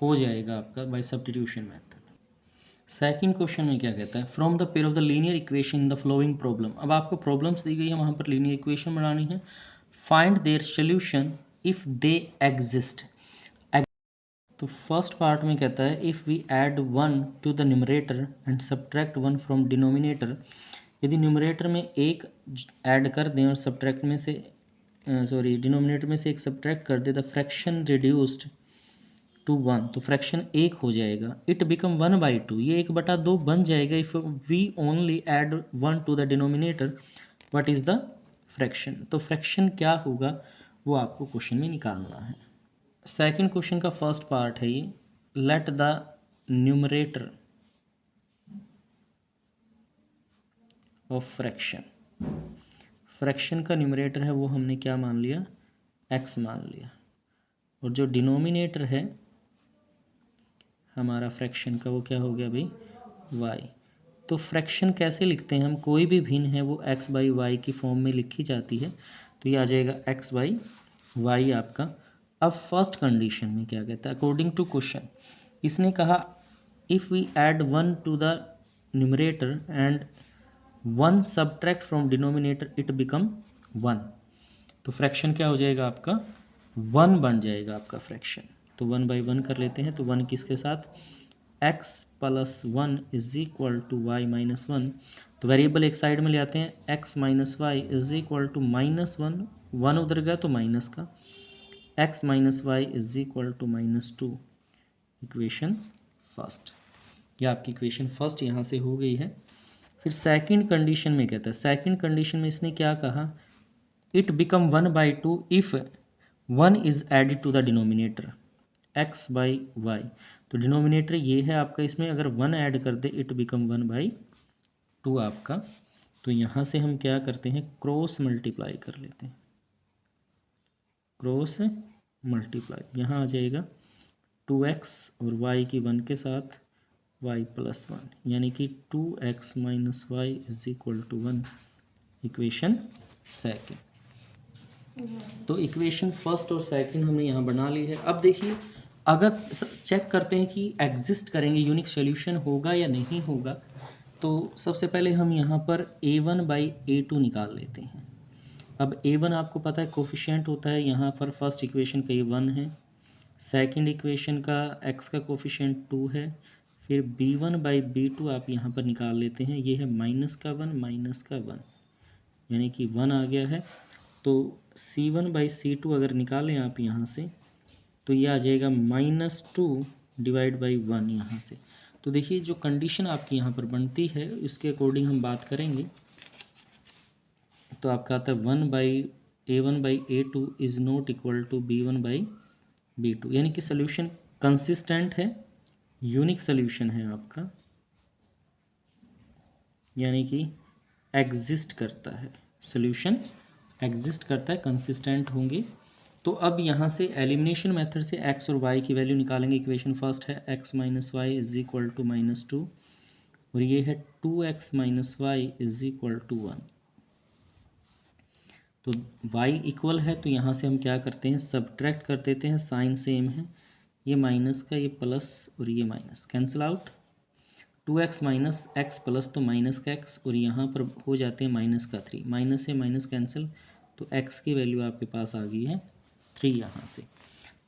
हो जाएगा आपका by substitution method. Second question में क्या कहता है, from the pair of the linear equation in the following problem. अब आपको प्रॉब्लम्स दी गई है, वहाँ पर लीनियर इक्वेशन बनानी है। Find their solution if they exist. तो फर्स्ट पार्ट में कहता है if we add 1 to the numerator and subtract 1 from denominator. यदि न्यूमरेटर में एक ऐड कर दें और सब्ट्रैक्ट में से डिनोमिनेटर में से एक सब्ट्रैक्ट कर दे, द फ्रैक्शन रिड्यूस्ड टू 1, तो फ्रैक्शन 1 हो जाएगा। इट बिकम 1/2, ये 1/2 बन जाएगा if we only add 1 to the denominator. What is the fraction? तो फ्रैक्शन क्या होगा वो आपको क्वेश्चन में निकालना है। सेकंड क्वेश्चन का फर्स्ट पार्ट है ये, let the numerator of fraction. Fraction का न्यूमरेटर है वो हमने क्या मान लिया, x मान लिया, और जो डिनोमिनेटर है हमारा फ्रैक्शन का वो क्या हो गया भाई, y। तो फ्रैक्शन कैसे लिखते हैं हम, कोई भी भिन्न है वो x/y की फॉर्म में लिखी जाती है, तो ये आ जाएगा x/y आपका। अब फर्स्ट कंडीशन में क्या कहता है, अकॉर्डिंग टू क्वेश्चन इसने कहा if we add 1 to the numerator and 1 subtract from denominator it become 1। तो फ्रैक्शन क्या हो जाएगा आपका, 1 बन जाएगा आपका फ्रैक्शन। तो 1/1 कर लेते हैं, तो 1 किसके साथ, x + 1 = y-1। तो वेरिएबल एक साइड में ले आते हैं, x - y = -1 उधर गया तो माइनस का, x - y = -2। इक्वेशन फर्स्ट, ये आपकी इक्वेशन फर्स्ट यहाँ से हो गई है। फिर सेकंड कंडीशन में कहता है, सेकंड कंडीशन में इसने क्या कहा, it become 1/2 if 1 is added to the denominator x/y। तो डिनोमिनेटर ये है आपका, इसमें अगर 1 ऐड कर दे इट बिकम 1/2 आपका। तो यहाँ से हम क्या करते हैं, क्रॉस मल्टीप्लाई कर लेते हैं, क्रॉस मल्टीप्लाई। यहाँ आ जाएगा 2x और y की 1 के साथ y + 1, यानी कि 2x - y = 1। Equation second. तो इक्वेशन फर्स्ट और सेकंड हमने यहाँ बना ली है। अब देखिए, अगर चेक करते हैं कि एग्जिस्ट करेंगे, यूनिक सॉल्यूशन होगा या नहीं होगा, तो सबसे पहले हम यहाँ पर a1/a2 निकाल लेते हैं। अब a1 आपको पता है कोफिशिएंट होता है, यहाँ पर फर्स्ट इक्वेशन का ये 1 है, सेकंड इक्वेशन का x का कोफिशिएंट 2 है, फिर b1/b2 आप यहाँ पर निकाल लेते हैं, ये है -1 यानी कि 1 आ गया है। तो c1/c2 अगर निकालें आप यहाँ से, तो ये आ जाएगा -2 / 1 यहाँ से। तो देखिए जो कंडीशन आपकी यहाँ पर बनती है उसके अकॉर्डिंग हम बात करेंगे। तो आपका आता है a1/a2 is not equal to b1/b2, यानी कि सोल्यूशन कंसिस्टेंट है, यूनिक सोल्यूशन है आपका, यानी कि एग्जिस्ट करता है, सोल्यूशन एग्जिस्ट करता है, कंसिस्टेंट होंगे। तो अब यहाँ से एलिमिनेशन मेथड से x और y की वैल्यू निकालेंगे। इक्वेशन फर्स्ट है x - y = -2 और ये है 2x - y = 1। तो y इक्वल है, तो यहाँ से हम क्या करते हैं, सब्ट्रैक्ट कर देते हैं, साइन सेम है, ये माइनस का, ये प्लस और ये minus, cancel out. 2x - x plus तो माइनस का x, और यहाँ पर हो जाते हैं -3, माइनस से माइनस कैंसिल, तो x की वैल्यू आपके पास आ गई है 3 यहाँ से।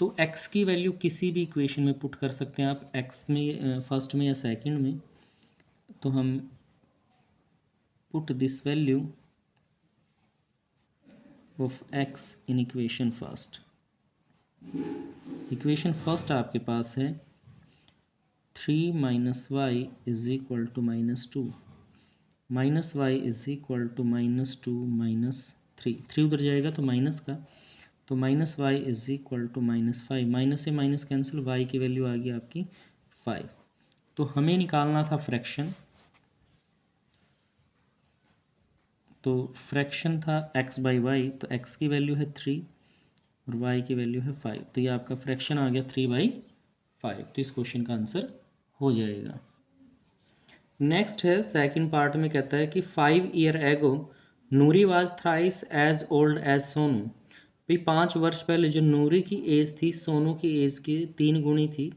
तो x की वैल्यू किसी भी इक्वेशन में पुट कर सकते हैं आप, x में फर्स्ट में या सेकंड में। तो हम put this value of x in equation first. Equation first आपके पास है 3 - y = -2, -y = -2 - 3 उधर जाएगा तो माइनस का, तो -y = -5, माइनस से माइनस कैंसिल, y की वैल्यू आ गई आपकी 5। तो हमें निकालना था फ्रैक्शन, तो फ्रैक्शन था x/y, तो x की वैल्यू है 3 और y की वैल्यू है 5, तो ये आपका फ्रैक्शन आ गया 3/5। तो इस क्वेश्चन का आंसर हो जाएगा। नेक्स्ट है सेकंड पार्ट में कहता है कि 5 year ago Noori was thrice as old as Sonu. भाई 5 वर्ष पहले जो नूरी की एज थी सोनू की एज की 3 गुनी थी।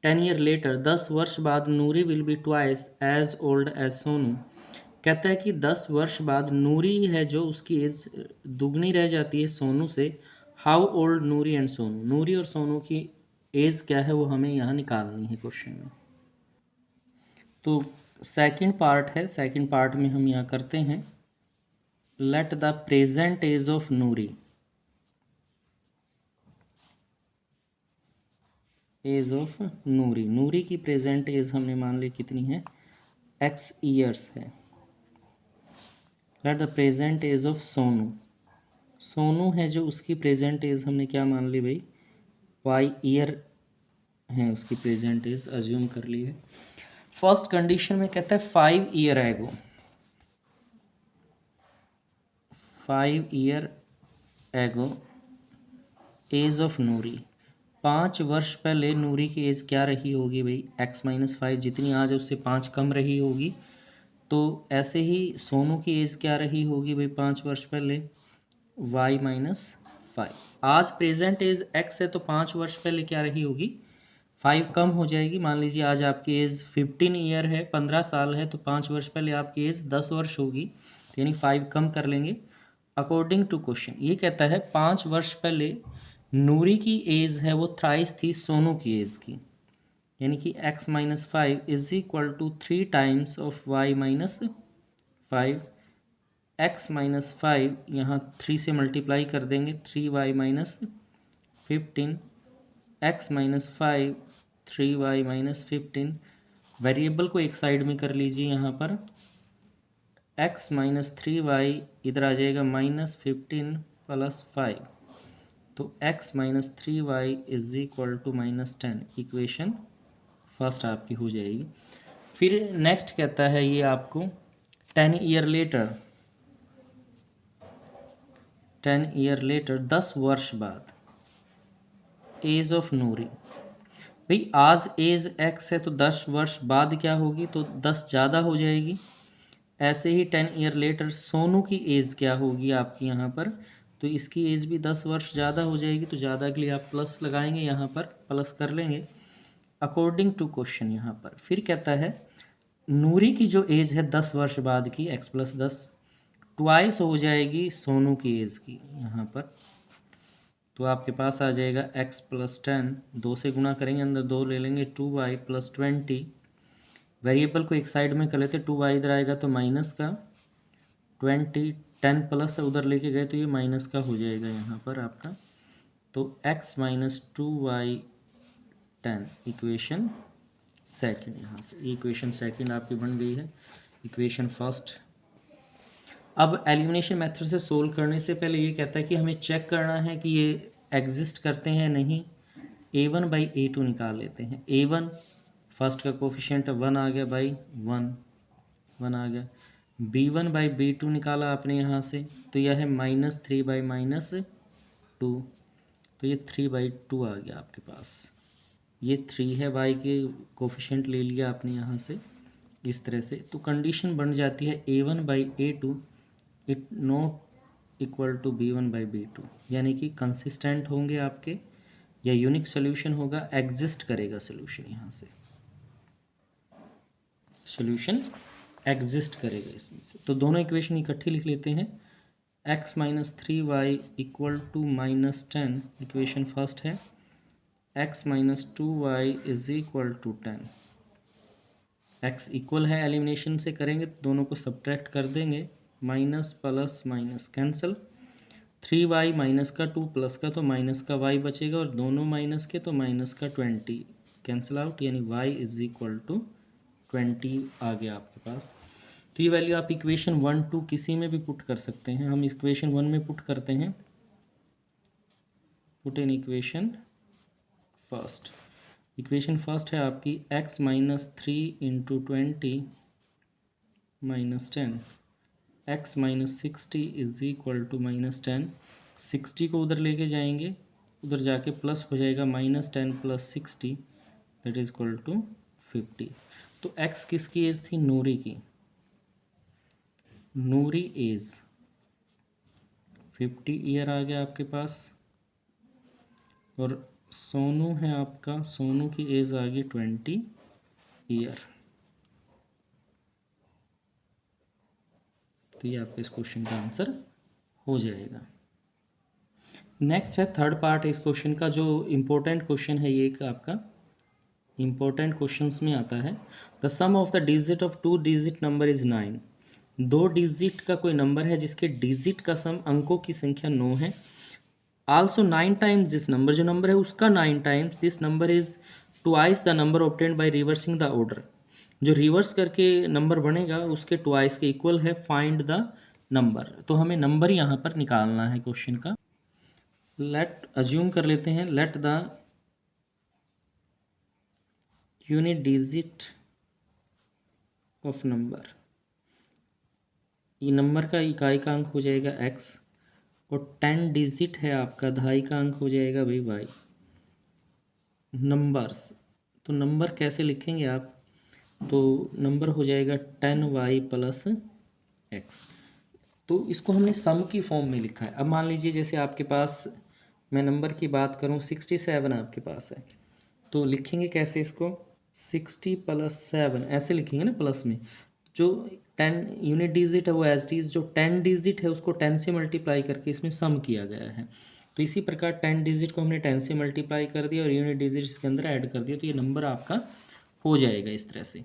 10 ईयर लेटर, 10 वर्ष बाद Noori will be twice as old as Sonu. कहता है कि 10 वर्ष बाद नूरी है जो उसकी एज दुगनी रह जाती है सोनू से। How old Noori and Sonu, Noori और सोनू की एज क्या है वो हमें यहाँ निकालनी है क्वेश्चन में। तो सेकंड पार्ट है, सेकंड पार्ट में हम यहाँ करते हैं let the present age of Noori, age of Noori, Noori की प्रेजेंट एज हमने मान ली कितनी है, x ईयर्स है। Let the present age of Sonu, Sonu है जो उसकी प्रेजेंट एज हमने क्या मान ली भाई, y ईयर है उसकी प्रेजेंट एज, अज्यूम कर ली है। फर्स्ट कंडीशन में कहता है 5 ईयर एगो, 5 ईयर एगो एज ऑफ नूरी, 5 वर्ष पहले नूरी की एज क्या रही होगी भाई, x-5 जितनी आज है उससे 5 कम रही होगी। तो ऐसे ही सोनू की एज क्या रही होगी भाई 5 वर्ष पहले, y-5। आज प्रेजेंट एज x है तो 5 वर्ष पहले क्या रही होगी, 5 कम हो जाएगी। मान लीजिए आज आपकी एज 15 ईयर है, 15 साल है, तो 5 वर्ष पहले आपकी एज 10 वर्ष होगी, यानी 5 कम कर लेंगे। अकॉर्डिंग टू क्वेश्चन ये कहता है 5 वर्ष पहले नूरी की एज है वो थ्राइस थी सोनू की एज की, यानी कि x-5 is equal to 3 times of y-5। x-5 यहाँ 3 से मल्टीप्लाई कर देंगे, 3y-15, x-5 3y-15। वेरिएबल को एक साइड में कर लीजिए, यहाँ पर x-3y इधर आ जाएगा -15 + 5, तो x-3y is equal to -10। Equation first आपकी हो जाएगी। फिर नेक्स्ट कहता है ये आपको 10 ईयर लेटर, 10 ईयर लेटर 10 वर्ष बाद एज ऑफ नूरी। भाई आज एज x है तो 10 वर्ष बाद क्या होगी, तो 10 ज़्यादा हो जाएगी। ऐसे ही 10 ईयर लेटर सोनू की एज क्या होगी आपकी यहाँ पर, तो इसकी एज भी 10 वर्ष ज़्यादा हो जाएगी, तो ज़्यादा के लिए आप प्लस लगाएंगे, यहाँ पर प्लस कर लेंगे अकॉर्डिंग टू क्वेश्चन। यहाँ पर फिर कहता है नूरी की जो एज है 10 वर्ष बाद की x+10 ट्वाइस हो जाएगी सोनू की एज की यहाँ पर, तो आपके पास आ जाएगा x+10, 2 से गुना करेंगे, अंदर 2 ले लेंगे, 2y+20। वेरिएबल को एक साइड में कर लेते, 2y इधर आएगा तो माइनस का 20, 10 प्लस उधर लेके गए तो ये माइनस का हो जाएगा यहाँ पर आपका, तो x-2y10 इक्वेशन सेकंड। यहाँ से इक्वेशन सेकंड आपकी बन गई है। Equation first. अब एलिमिनेशन मेथड से सोल्व करने से पहले ये कहता है कि हमें चेक करना है कि ये एग्जिस्ट करते हैं नहीं। a1/a2 निकाल लेते हैं। a1 फर्स्ट का कोफिशिएंट 1 आ गया बाई 1 आ गया। b1/b2 निकाला आपने यहाँ से, तो यह है -3/-2, तो ये 3/2 आ गया आपके पास। ये 3 है, y के कोफिशिएंट ले लिया आपने यहाँ से इस तरह से, तो कंडीशन बन जाती है a1/a2 it not equal to b1/b2, यानी कि कंसिस्टेंट होंगे आपके या यूनिक सोल्यूशन होगा, एग्जिस्ट करेगा सोल्यूशन, यहाँ से सोल्यूशन एग्जिस्ट करेगा इसमें से। तो दोनों इक्वेशन इकट्ठी लिख लेते हैं। x-3y equal to -10 equation first है। x-2y is equal to 10। x equal है, एलिमिनेशन से करेंगे तो दोनों को सब्ट्रैक्ट कर देंगे, minus plus minus cancel, 3y minus का 2 प्लस का तो माइनस का y बचेगा, और दोनों माइनस के तो माइनस का 20 कैंसिल आउट, यानी y इज इक्वल टू 20 आ गया आपके पास। तो ये वैल्यू आप इक्वेशन 1, 2 किसी में भी पुट कर सकते हैं। हम इक्वेशन 1 में पुट करते हैं, put in equation first. Equation first है आपकी x-3 into 20 -10, x-60 is equal to -10। 60 को उधर लेके जाएंगे, उधर जाके प्लस हो जाएगा, -10 + 60 दैट इज इक्वल टू 50। तो x किसकी एज थी, नूरी की, नूरी एज 50 ईयर आ गया आपके पास। और सोनू है आपका, सोनू की एज आ गई 20 ईयर। तो ये आपके इस क्वेश्चन का आंसर हो जाएगा। नेक्स्ट है थर्ड पार्ट इस क्वेश्चन का, जो इम्पोर्टेंट क्वेश्चन है ये, एक आपका इम्पोर्टेंट क्वेश्चंस में आता है। The sum of the digit of 2 digit number is 9। 2 digit का कोई नंबर है जिसके डिजिट का सम, अंकों की संख्या 9 है। आल्सो 9 टाइम्स दिस नंबर, जो नंबर है उसका 9 times this number is twice the number obtained by reversing the order. जो रिवर्स करके नंबर बनेगा उसके ट्वाइस के इक्वल है, फाइंड द नंबर। तो हमें नंबर यहाँ पर निकालना है क्वेश्चन का। लेट अज्यूम कर लेते हैं, let the unit digit of number, ये नंबर का इकाई का अंक हो जाएगा x, और 10 डिजिट है आपका, दहाई का अंक हो जाएगा भाई y। नंबर्स, तो नंबर कैसे लिखेंगे आप, तो नंबर हो जाएगा 10y प्लस x। तो इसको हमने सम की फॉर्म में लिखा है। अब मान लीजिए जैसे आपके पास, मैं नंबर की बात करूं 67 आपके पास है, तो लिखेंगे कैसे इसको, 60 प्लस 7 ऐसे लिखेंगे ना प्लस में। जो 10 यूनिट डिजिट है वो एज इट इज़, जो 10 डिजिट है उसको 10 से मल्टीप्लाई करके इसमें सम किया गया है। तो इसी प्रकार 10 डिजिट को हमने 10 से मल्टीप्लाई कर दिया और यूनिट डिजिट इसके अंदर ऐड कर दिया, तो ये नंबर आपका हो जाएगा इस तरह से।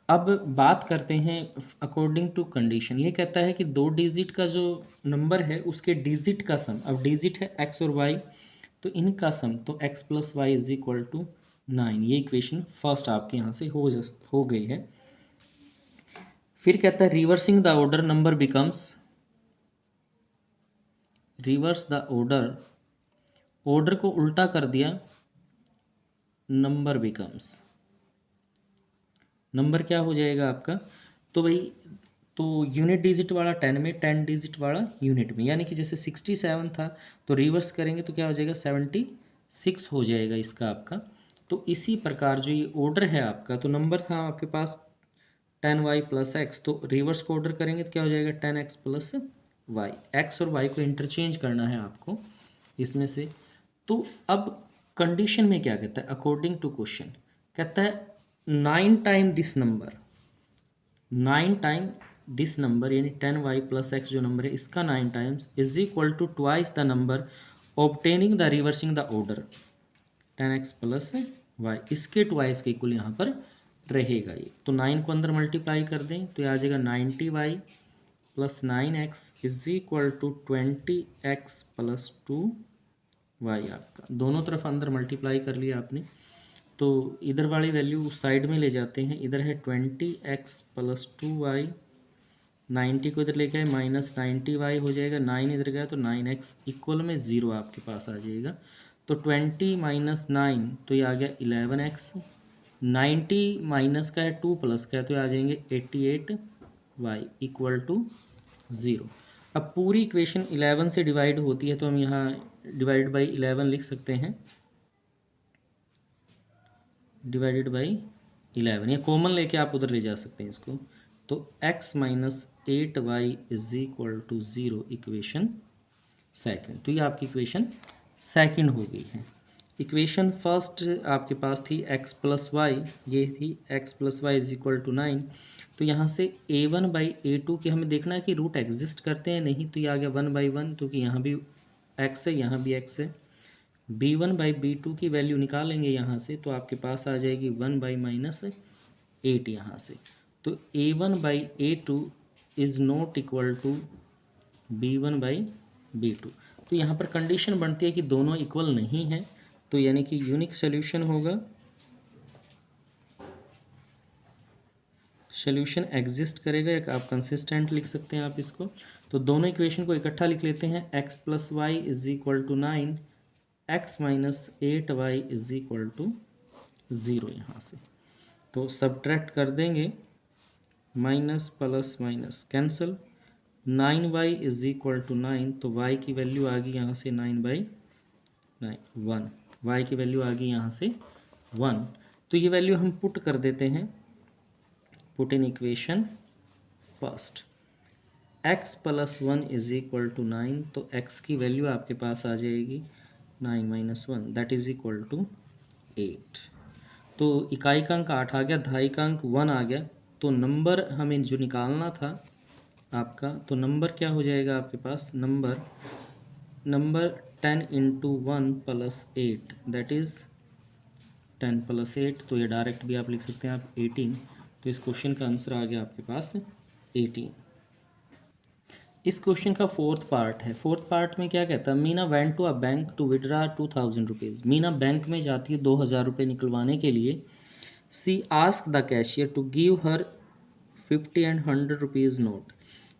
अब बात करते हैं अकॉर्डिंग टू कंडीशन। ये कहता है कि 2 डिजिट का जो नंबर है उसके डिजिट का सम, अब डिजिट है x और y, तो इनका सम, तो x plus y is equal to 9। ये इक्वेशन फर्स्ट आपके यहाँ से हो गई है। फिर कहता है reversing the order number becomes, reverse the order, order को उल्टा कर दिया, नंबर बिकम्स, नंबर क्या हो जाएगा आपका, तो भाई तो यूनिट डिजिट वाला 10 में, 10 डिजिट वाला यूनिट में, यानी कि जैसे 67 था तो रिवर्स करेंगे तो क्या हो जाएगा 76 हो जाएगा इसका आपका। तो इसी प्रकार जो ये ऑर्डर है आपका, तो नंबर था आपके पास 10y प्लस एक्स, तो रिवर्स को ऑर्डर करेंगे तो क्या हो जाएगा 10x प्लस वाई। एक्स और वाई को इंटरचेंज करना है आपको इसमें से। तो अब कंडीशन में क्या कहता है, अकॉर्डिंग टू क्वेश्चन कहता है 9 time this number, 9 time this number, यानी 10y प्लस एक्स जो नंबर है इसका 9 times is equal to twice the number obtaining the reversing the order 10x plus y, इसके ट्वाइस के इक्वल यहाँ पर रहेगा ये। तो 9 को अंदर मल्टीप्लाई कर दें तो ये आ जाएगा 90y plus 9x is equal to 20x plus 2y। आपका दोनों तरफ अंदर मल्टीप्लाई कर लिया आपने, तो इधर वाली वैल्यू उस साइड में ले जाते हैं, इधर है 20x प्लस 2y, 90 को इधर लेके आए माइनस 90y हो जाएगा, 9 इधर गया तो 9x इक्वल में 0 आपके पास आ जाएगा। तो 20 माइनस 9 तो ये आ गया 11x, 90 माइनस का है 2 प्लस का है तो ये आ जाएंगे 88y इक्वल टू 0। अब पूरी इक्वेशन 11 से डिवाइड होती है तो हम यहाँ डिवाइड बाई 11 लिख सकते हैं, डिवाइडेड बाई 11, या कॉमन लेके आप उधर ले जा सकते हैं इसको। तो x minus 8y is equal to 0 equation second. तो ये आपकी इक्वेशन सेकंड हो गई है। इक्वेशन फर्स्ट आपके पास थी x प्लस वाई, ये थी x plus y is equal to 9। तो यहाँ से a1 बाई a2 की हमें देखना है कि रूट एग्जिस्ट करते हैं नहीं, तो ये आ गया 1 बाई 1, क्योंकि यहाँ भी x है यहाँ भी x है। b1 बाई b2 की वैल्यू निकालेंगे यहाँ से तो आपके पास आ जाएगी 1 बाई माइनस 8 यहाँ से। तो a1 by a2 is not equal to b1 by b2। तो यहाँ पर कंडीशन बनती है कि दोनों इक्वल नहीं है, तो यानी कि यूनिक सोल्यूशन होगा, सोल्यूशन एग्जिस्ट करेगा, एक आप कंसिस्टेंट लिख सकते हैं आप इसको। तो दोनों इक्वेशन को इकट्ठा लिख लेते हैं, x plus y is equal to 9, x minus 8y is equal to 0 यहाँ से। तो सब्ट्रैक्ट कर देंगे, minus plus minus cancel, 9y is equal to 9, तो y की वैल्यू आ गई यहाँ से 9/9 1, y की वैल्यू आ गई यहाँ से 1। तो ये वैल्यू हम पुट कर देते हैं, put in equation first. x plus 1 is equal to 9, तो x की वैल्यू आपके पास आ जाएगी 9 minus 1 that is equal to 8। तो इकाई का अंक 8 आ गया, दहाई का अंक 1 आ गया। तो नंबर हमें जो निकालना था आपका, तो नंबर क्या हो जाएगा आपके पास, number 10 into 1 plus 8 that is 10 plus 8। तो ये डायरेक्ट भी आप लिख सकते हैं आप 18। तो इस क्वेश्चन का आंसर आ गया आपके पास 18। इस क्वेश्चन का फोर्थ पार्ट है। फोर्थ पार्ट में क्या कहता है, Meena went to a bank to withdraw 2000 rupees. Meena bank में जाती है 2000 रुपये निकलवाने के लिए। She ask the cashier to give her 50 and 100 rupees note.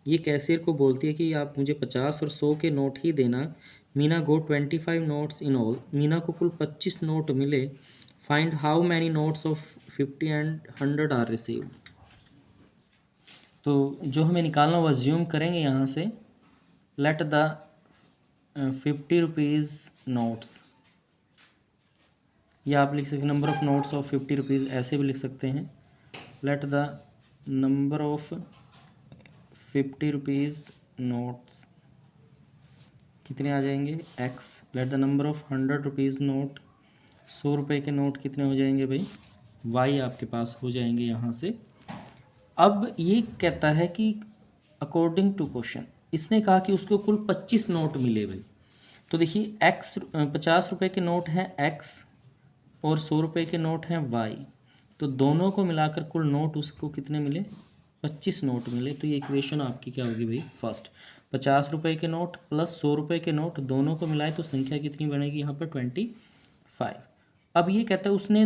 ये कैशियर को बोलती है कि आप मुझे 50 और 100 के नोट ही देना। Meena got 25 notes in all. Meena को कुल 25 नोट मिले। Find how many notes of 50 and 100 are received. तो जो हमें निकालना वो अज्यूम करेंगे यहाँ से, लेट द 50 रुपीज़ नोट्स, या आप लिख सकते हैं number of notes of 50 rupees, ऐसे भी लिख सकते हैं। Let the number of 50 rupees notes कितने आ जाएंगे, x। Let the number of 100 rupees note, 100 रुपये के नोट कितने हो जाएंगे भाई, y आपके पास हो जाएंगे यहाँ से। अब ये कहता है कि अकॉर्डिंग टू क्वेश्चन, इसने कहा कि उसको कुल 25 नोट मिले भाई। तो देखिए x 50 रुपये के नोट हैं x और 100 रुपये के नोट हैं y। तो दोनों को मिलाकर कुल नोट उसको कितने मिले, 25 नोट मिले। तो ये इक्वेशन आपकी क्या होगी भाई, फर्स्ट 50 रुपये के नोट प्लस 100 रुपये के नोट दोनों को मिलाए तो संख्या कितनी बनेगी यहाँ पर 25। अब ये कहता है उसने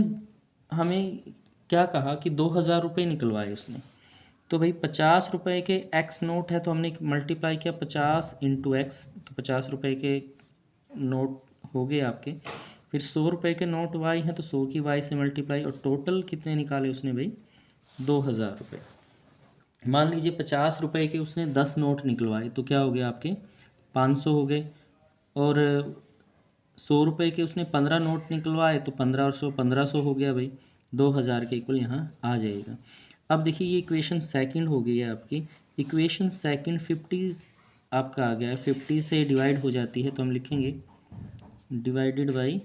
हमें क्या कहा कि 2000 रुपये निकलवाए उसने। तो भाई 50 रुपये के x नोट है तो हमने मल्टीप्लाई किया 50 इंटू एक्स, तो 50 रुपये के नोट हो गए आपके। फिर 100 रुपये के नोट y हैं तो 100 की y से मल्टीप्लाई, और टोटल कितने निकाले उसने भाई, 2000 रुपये। मान लीजिए 50 रुपये के उसने 10 नोट निकलवाए तो क्या हो गया आपके 500 हो गए, और 100 रुपये के उसने 15 नोट निकलवाए तो 15 और 100 1500 हो गया भाई, 2000 के इक्वल यहाँ आ जाएगा। अब देखिए ये इक्वेशन सेकंड हो गई है आपकी। इक्वेशन सेकंड 50 आपका आ गया है, 50 से डिवाइड हो जाती है तो हम लिखेंगे डिवाइडेड बाई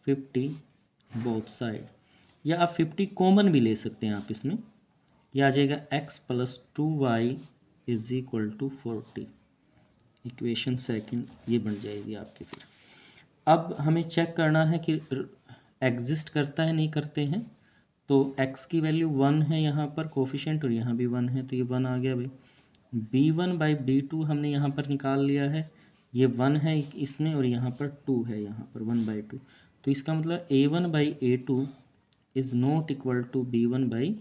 50 बोथ साइड, या आप 50 कॉमन भी ले सकते हैं आप इसमें। यह आ जाएगा x plus 2y is equal to 40। Equation second ये बन जाएगी आपकी। फिर अब हमें चेक करना है कि एग्जिस्ट करता है नहीं करते हैं। तो x की वैल्यू 1 है यहाँ पर कोफिशिएंट, और यहाँ भी 1 है तो ये 1 आ गया भाई। b1 बाई b2 हमने यहाँ पर निकाल लिया है, ये 1 है इसमें और यहाँ पर 2 है, यहाँ पर 1/2। तो इसका मतलब a1 by a2 is not equal to b1 by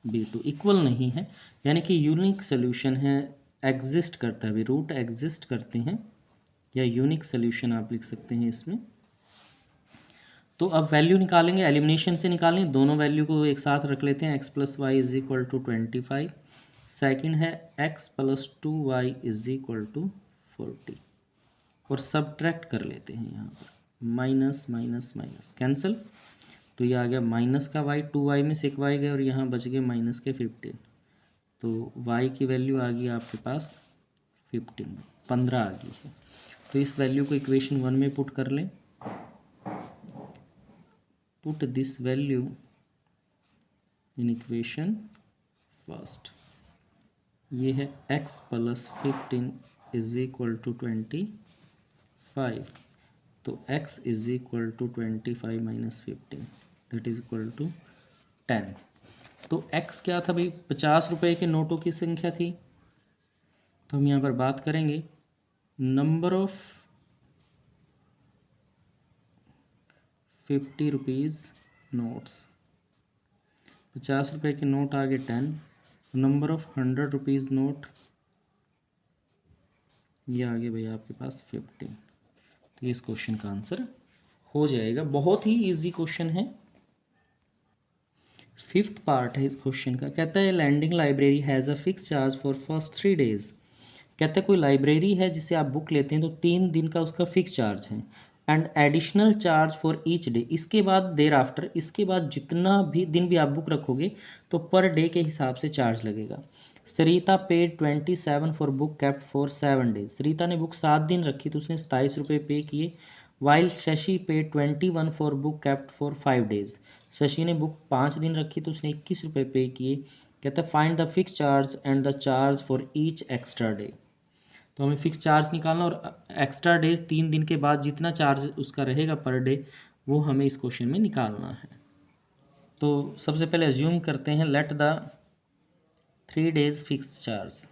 b2, equal नहीं है, यानी कि यूनिक सोल्यूशन है, एग्जिस्ट करता है, रूट एग्जिस्ट करते हैं, या यूनिक सोल्यूशन आप लिख सकते हैं इसमें। तो अब वैल्यू निकालेंगे, एलिमिनेशन से निकालेंगे, दोनों वैल्यू को एक साथ रख लेते हैं। x plus y is equal to 25, second है x plus 2y is equal to 40, और सब्ट्रैक्ट कर लेते हैं यहाँ पर, माइनस माइनस माइनस कैंसिल, तो ये आ गया माइनस का y, 2y में से एक y गए और यहाँ बच गए माइनस के 15। तो y की वैल्यू आ गई आपके पास 15 आ गई है। तो इस वैल्यू को इक्वेशन 1 में पुट कर लें। Put this value in equation first. ये है x plus 15 is equal to 25, तो x is equal to 25 minus 15 that is equal to 10। तो x क्या था भाई, 50 रुपये के नोटों की संख्या थी। तो हम यहाँ पर बात करेंगे नंबर ऑफ 50 रुपीज़ नोट्स। 50 रुपये के नोट आ गए 10, नंबर ऑफ 100 रुपीज़ नोट ये आ गए भाई आपके पास 15। तो ये इस क्वेश्चन का आंसर हो जाएगा। बहुत ही इजी क्वेश्चन है। फिफ्थ पार्ट है इस क्वेश्चन का, कहता है lending library has a fix charge for first 3 days. कहता है कोई लाइब्रेरी है जिससे आप बुक लेते हैं तो 3 दिन का उसका फिक्स चार्ज है, and additional charge for each day. इसके बाद देर आफ्टर, इसके बाद जितना भी दिन भी आप बुक रखोगे तो पर डे के हिसाब से चार्ज लगेगा। Sarita paid 27 for book kept for 7 days. Sarita ने बुक 7 दिन रखी तो उसने 27 रुपये पे किए। While Shashi paid 21 for book kept for 5 days. Shashi ने बुक 5 दिन रखी तो उसने 21 रुपये पे किए। कहता है find the fix charge and the charge for each extra day. तो हमें फिक्स चार्ज निकालना और एक्स्ट्रा डेज 3 दिन के बाद जितना चार्ज उसका रहेगा पर डे वो हमें इस क्वेश्चन में निकालना है। तो सबसे पहले अज्यूम करते हैं let the 3 days fix charge.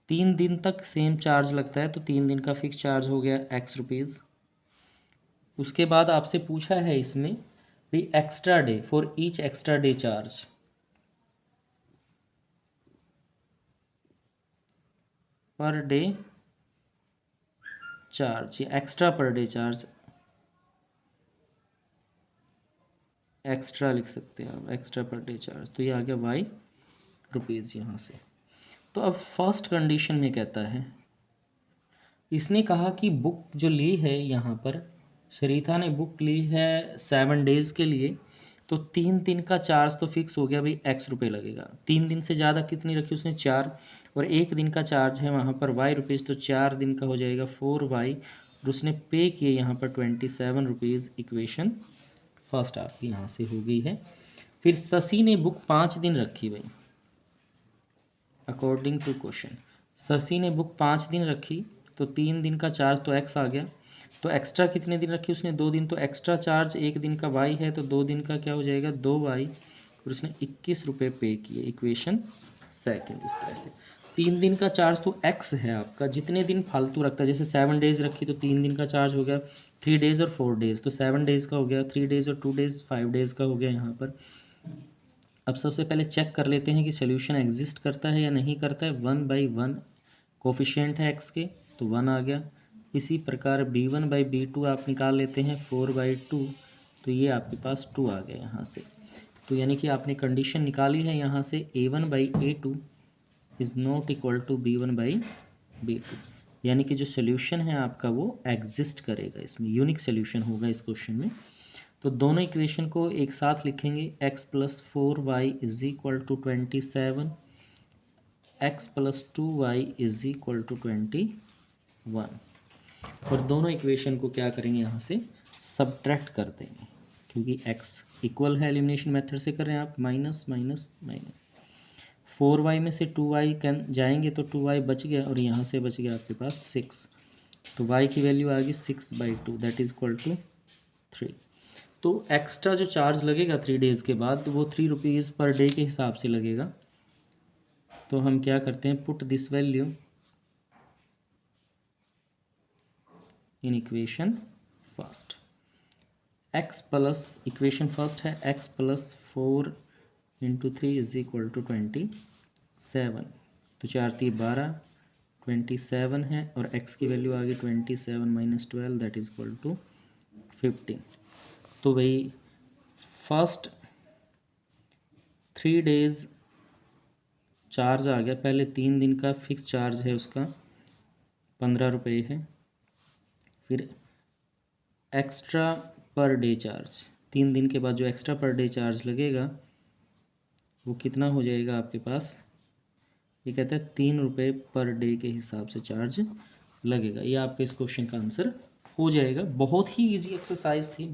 3 दिन तक सेम चार्ज लगता है तो 3 दिन का फिक्स चार्ज हो गया एक्स रुपीज़। उसके बाद आपसे पूछा है इसमें भी extra day for each extra day charge. Per day charge या extra per day charge, extra लिख सकते हैं आप, एक्स्ट्रा पर डे चार्ज। तो ये आ गया वाई रुपीज़ यहाँ से। तो अब फर्स्ट कंडीशन में कहता है, इसने कहा कि बुक जो ली है यहाँ पर शरीता ने बुक ली है 7 डेज़ के लिए, तो 3 दिन का चार्ज तो फिक्स हो गया भाई एक्स रुपये लगेगा। 3 दिन से ज़्यादा कितनी रखी उसने 4, और 1 दिन का चार्ज है वहाँ पर वाई रुपीज़, तो 4 दिन का हो जाएगा 4y, और उसने पे किए यहाँ पर 27 रुपीज़। इक्वेशन फर्स्ट आपकी यहाँ से हो गई है। फिर शशि ने बुक 5 दिन रखी भाई, अकॉर्डिंग टू क्वेश्चन शशि ने बुक 5 दिन रखी तो 3 दिन का चार्ज तो एक्स आ गया, तो एक्स्ट्रा कितने दिन रखी उसने 2 दिन, तो एक्स्ट्रा चार्ज 1 दिन का वाई है तो 2 दिन का क्या हो जाएगा 2y, और उसने 21 रुपये पे किए। इक्वेशन सेकंड इस तरह से। 3 दिन का चार्ज तो एक्स है आपका, जितने दिन फालतू रखता है, जैसे 7 डेज़ रखी तो 3 दिन का चार्ज हो गया 3 डेज़ और 4 डेज़, तो 7 डेज़ का हो गया, 3 डेज़ और 2 डेज़ 5 डेज़ का हो गया यहाँ पर। अब सबसे पहले चेक कर लेते हैं कि सोल्यूशन एग्जिस्ट करता है या नहीं करता है। 1/1 कोफिशिएंट है एक्स के तो 1 आ गया। इसी प्रकार b1/b2 आप निकाल लेते हैं 4/2, तो ये आपके पास 2 आ गया यहाँ से। तो यानी कि आपने कंडीशन निकाली है यहाँ से a1/a2 is not equal to b1/b2, यानी कि जो सोल्यूशन है आपका वो एग्जिस्ट करेगा, इसमें यूनिक सोल्यूशन होगा इस क्वेश्चन में। तो दोनों इक्वेशन को एक साथ लिखेंगे, x + 4y is equal to 27, x + 2y is equal to 21, और दोनों इक्वेशन को क्या करेंगे यहाँ से सब्ट्रैक्ट कर देंगे, क्योंकि x इक्वल है, एलिमिनेशन मेथड से कर रहे हैं आप, माइनस माइनस माइनस। 4y में से 2y कैन जाएंगे तो 2y बच गया, और यहाँ से बच गया आपके पास 6, तो y की वैल्यू आ गई 6/2 दैट इज इक्वल टू 3। तो एक्स्ट्रा जो चार्ज लगेगा 3 डेज़ के बाद वो 3 रुपीज़ पर डे के हिसाब से लगेगा। तो हम क्या करते हैं, put this value in equation first. x plus equation first है x + 4 × 3 इज इक्वल टू 27, तो 4 × 3 = 12, 27 है, और x की वैल्यू आ गई 27 - 12 दैट इज इक्वल टू 15। तो भाई फर्स्ट 3 डेज़ चार्ज आ गया, पहले 3 दिन का फिक्स चार्ज है उसका 15 रुपये है। फिर एक्स्ट्रा पर डे चार्ज 3 दिन के बाद जो एक्स्ट्रा पर डे चार्ज लगेगा वो कितना हो जाएगा आपके पास, ये कहता है 3 रुपये पर डे के हिसाब से चार्ज लगेगा। ये आपके इस क्वेश्चन का आंसर हो जाएगा। बहुत ही इजी एक्सरसाइज थी।